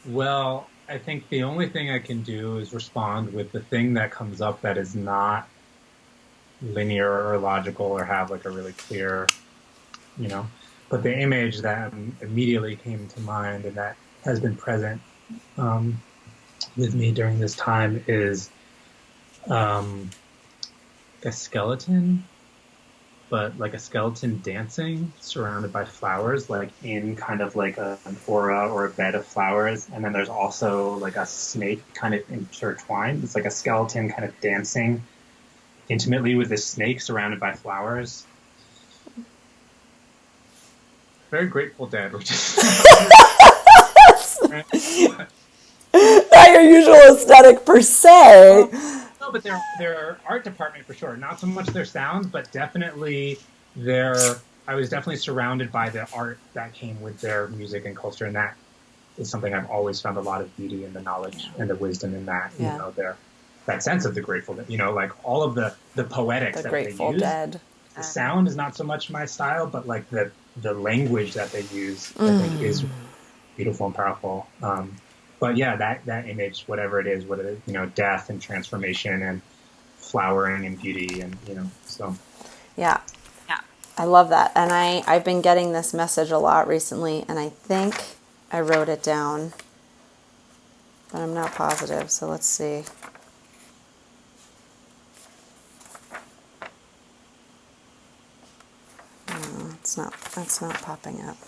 S2: Well, I think the only thing I can do is respond with the thing that comes up that is not linear or logical or have like a really clear, you know. But the image that immediately came to mind and that has been present um, with me during this time is um, a skeleton, but like a skeleton dancing surrounded by flowers, like in kind of like an aura or a bed of flowers. And then there's also like a snake kind of intertwined. It's like a skeleton kind of dancing intimately with this snake surrounded by flowers. Very Grateful Dead, which is
S1: Not your usual aesthetic per se.
S2: well, no, but their art department for sure. Not so much their sound, but definitely their. I was definitely surrounded by the art that came with their music and culture, and that is something I've always found a lot of beauty in the knowledge and the wisdom in that. You
S1: Yeah,
S2: know, their that sense of the Grateful Dead. You know, like all of the poetics
S1: the
S2: that they
S1: Grateful
S2: use.
S1: Dead.
S2: The sound is not so much my style, but like the language that they use, I think is beautiful and powerful. But yeah, that image, whatever it is, what it is, you know, death and transformation and flowering and beauty, and you know, so
S1: Yeah, I love that. And I've been getting this message a lot recently, and I think I wrote it down, but I'm not positive. So let's see. That's not popping up.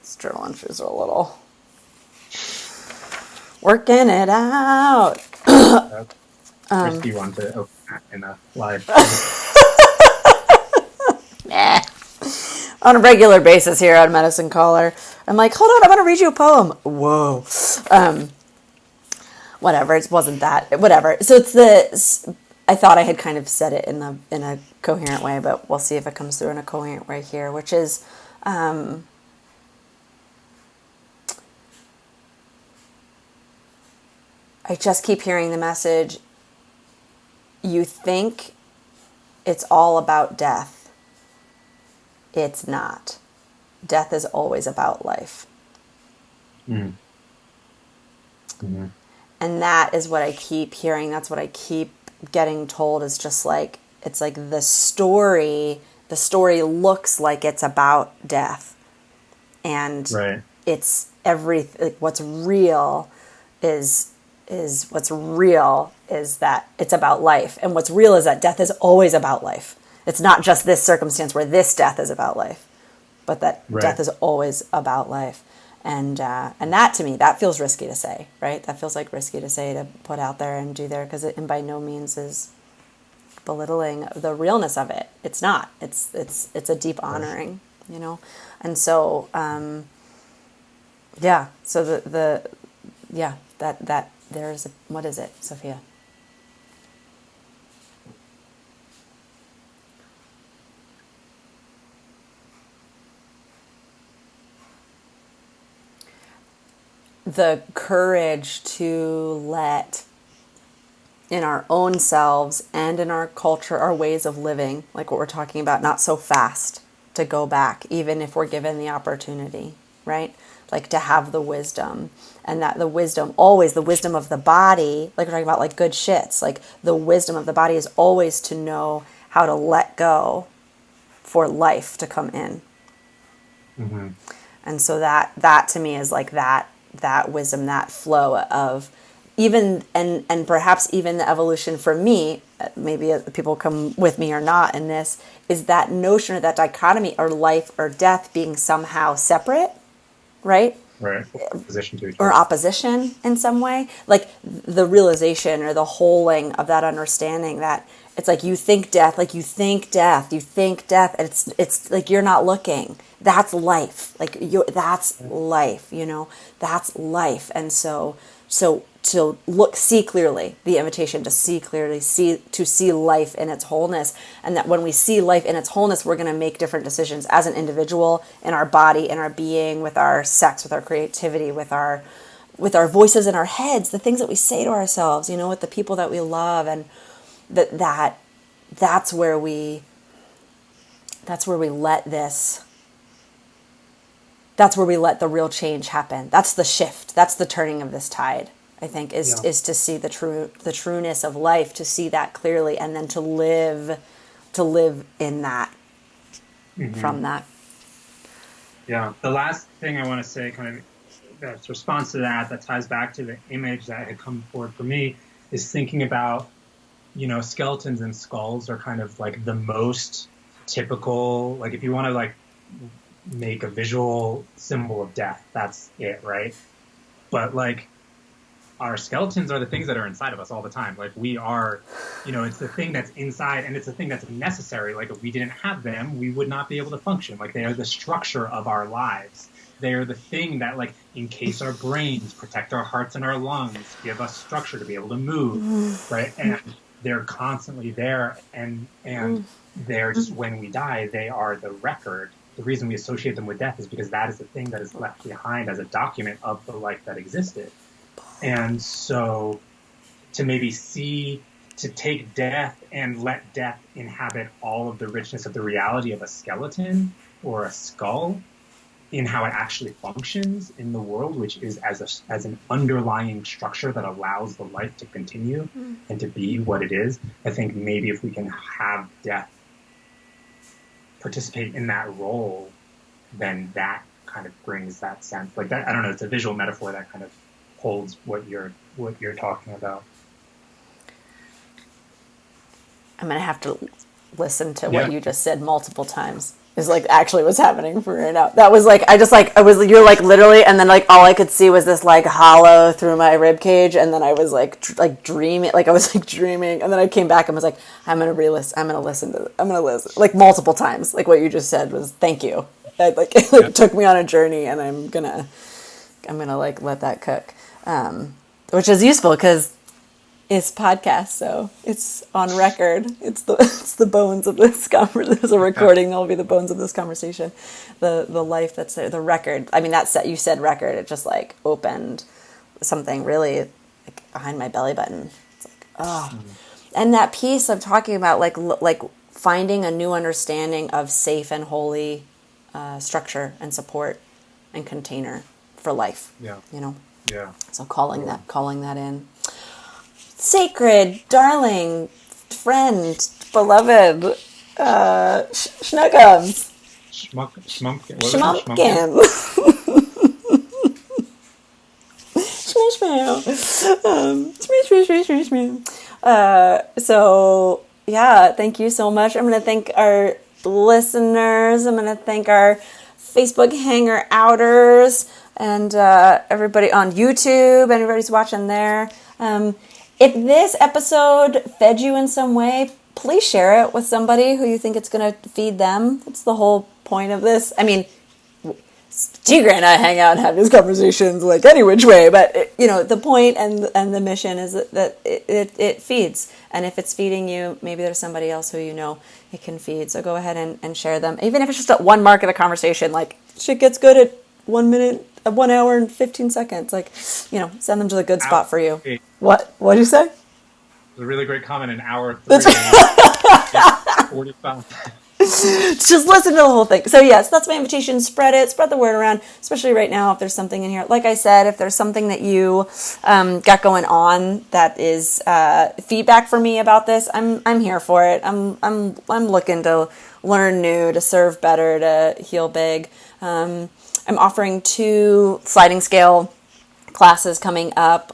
S1: These journal entries are a little working it out.
S2: uh, risky one to open that in a live.
S1: On a regular basis here on Medicine Caller, I'm like, hold on, I'm going to read you a poem. Whoa. Um, Whatever. It wasn't that. Whatever. So it's the. I thought I had kind of said it in a coherent way, but we'll see if it comes through in a coherent way here, which is, I just keep hearing the message. You think it's all about death. It's not. Death is always about life.
S2: Mm-hmm. Mm-hmm.
S1: And that is what I keep hearing. That's what I keep getting told is just like, it's like the story looks like it's about death. And
S2: Right.
S1: it's like what's real is what's real is that it's about life. And what's real is that death is always about life. It's not just this circumstance where this death is about life, but that
S2: Right.
S1: death is always about life. And that to me, that feels risky to say, right? That feels like risky to say, to put out there and do there, because it and by no means is belittling the realness of it. It's not. It's a deep
S2: Right.
S1: honoring, you know. And so yeah. So the yeah, that there's a, what is it, Sophia? The courage to let in our own selves and in our culture, our ways of living, like what we're talking about, not so fast to go back, even if we're given the opportunity, right? Like to have the wisdom, and that the wisdom, always the wisdom of the body, like we're talking about, like good shits, like the wisdom of the body is always to know how to let go for life to come in.
S2: Mm-hmm.
S1: And so that to me is like that wisdom, that flow of even and perhaps even the evolution for me, maybe people come with me or not in this, is that notion or that dichotomy or life or death being somehow separate, right?
S2: Right. Position to each
S1: Or
S2: other.
S1: opposition in some way, like the realization or the holding of that understanding that it's like you think death, like you think death, and it's like you're not looking. That's life. Like you, that's life. You know, that's life. And so to look, see clearly, the invitation to see clearly, see life in its wholeness, and that when we see life in its wholeness, we're going to make different decisions as an individual, in our body, in our being, with our sex, with our creativity, with our voices in our heads, the things that we say to ourselves, you know, with the people that we love, and that's where we let this that's where we let the real change happen. That's the shift. That's the turning of this tide, I think, is
S2: Yeah.
S1: is to see the trueness of life, to see that clearly, and then to live in that,
S2: Hmm.
S1: from that.
S2: Yeah. The last thing I want to say, kind of that's response to that, that ties back to the image that had come forward for me, is thinking about, skeletons and skulls are kind of like the most typical, like if you want to like make a visual symbol of death, that's it, right? But like our skeletons are the things that are inside of us all the time. Like we are, it's the thing that's inside and it's the thing that's necessary. Like if we didn't have them, we would not be able to function. Like they are the structure of our lives. They are the thing that like encase our brains, protect our hearts and our lungs, give us structure to be able to move, right? And they're constantly there, and they're just, when we die, they are the record. The reason we associate them with death is because that is the thing that is left behind as a document of the life that existed. And so to maybe to take death and let death inhabit all of the richness of the reality of a skeleton or a skull in how it actually functions in the world, which is as an underlying structure that allows the life to continue and to be what it is. I think maybe if we can have death participate in that role, then that kind of brings that sense. Like that, I don't know, it's a visual metaphor that kind of holds what you're talking about.
S1: I'm going to have to listen to what
S2: Yeah.
S1: you just said multiple times. Is like actually what's happening for me right now. That was like, you're like literally, and then like all I could see was this like hollow through my rib cage, and then I was like dreaming, like I was like dreaming, and then I came back and was like, I'm gonna listen like multiple times. Like what you just said was thank you. It
S2: Yeah.
S1: like took me on a journey, and I'm gonna like let that cook, which is useful because it's podcast, so it's on record. It's the bones of this conversation. There's a recording. That'll be the bones of this conversation. The life that's there, the record. I mean, you said record. It just like opened something really like behind my belly button. It's like, oh, and that piece I'm talking about, like finding a new understanding of safe and holy structure and support and container for life.
S2: Yeah. Yeah.
S1: So calling that in. Sacred, darling, friend, beloved, schnuckums,
S2: Schmumpkin. What was it? Schmumpkin?
S1: schmumpkin, schmishmail, so yeah, thank you so much. I'm going to thank our listeners. I'm going to thank our Facebook hanger outers and everybody on YouTube. Everybody's watching there. If this episode fed you in some way, please share it with somebody who you think it's going to feed them. That's the whole point of this. I mean, Tigre and I hang out and have these conversations like any which way, but the point and the mission is that it feeds. And if it's feeding you, maybe there's somebody else who it can feed. So go ahead and share them. Even if it's just at one mark of the conversation, like shit gets good at 1 minute, 1 hour and 15 seconds. Like, send them to the good spot for you.
S2: It
S1: What did you say?
S2: was a really great comment. An hour
S1: That's
S2: 3
S1: right.
S2: 45.
S1: Just listen to the whole thing. So yes, that's my invitation. Spread the word around, especially right now. If there's something in here, like I said, if there's something that you got going on that is feedback for me about this, I'm here for it. I'm looking to learn new, to serve better, to heal big. I'm offering 2 sliding scale classes coming up.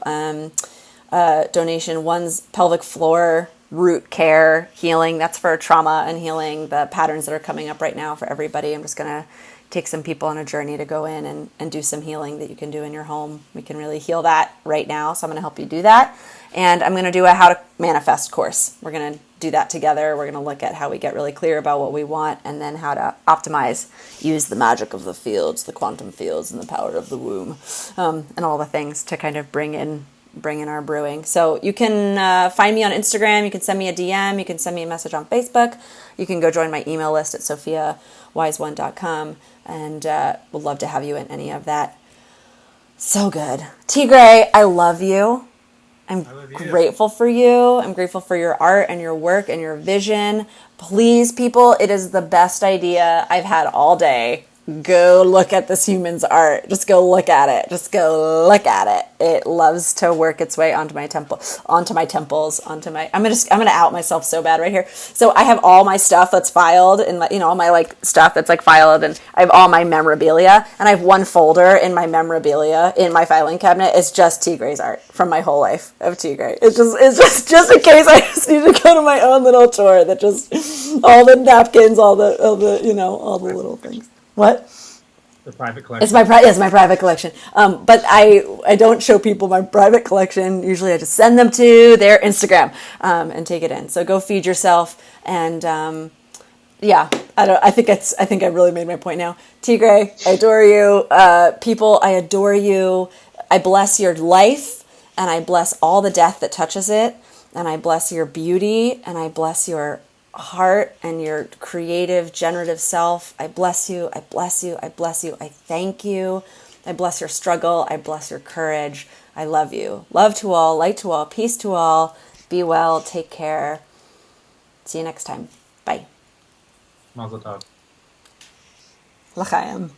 S1: Donation. One's pelvic floor root care healing. That's for trauma and healing the patterns that are coming up right now for everybody. I'm just going to take some people on a journey to go in and do some healing that you can do in your home. We can really heal that right now. So I'm going to help you do that. And I'm going to do a how to manifest course. We're going to do that together. We're going to look at how we get really clear about what we want and then how to optimize, use the magic of the fields, the quantum fields and the power of the womb, and all the things to kind of bring in our brewing. So you can find me on Instagram. You can send me a DM. You can send me a message on Facebook. You can go join my email list at sophiawise1.com, and would love to have you in any of that. So good. Tigre, I love you. I'm grateful for you. I'm grateful for your art and your work and your vision. Please, people, it is the best idea I've had all day. go look at this human's art. Just go look at it. Just go look at it. It loves to work its way onto my temples, onto my. I'm gonna out myself so bad right here. So I have all my stuff that's filed in my, all my like stuff that's like filed, and I have all my memorabilia, and I have one folder in my memorabilia in my filing cabinet. It's just Tigre's art from my whole life of Tigre. It's just in case I just need to go to my own little tour. That just all the napkins, all the all the little things. What?
S2: The private
S1: It's
S2: collection.
S1: my private collection. But I don't show people my private collection. Usually, I just send them to their Instagram and take it in. So go feed yourself. And yeah, I think I really made my point now. Tigre, I adore you. People, I adore you. I bless your life, and I bless all the death that touches it, and I bless your beauty, and I bless your heart and your creative, generative self. I bless you. I bless you. I bless you. I thank you. I bless your struggle. I bless your courage. I love you. Love to all, light to all, peace to all. Be well. Take care. See you next time. Bye.
S2: Mazel tov.
S1: L'chaim.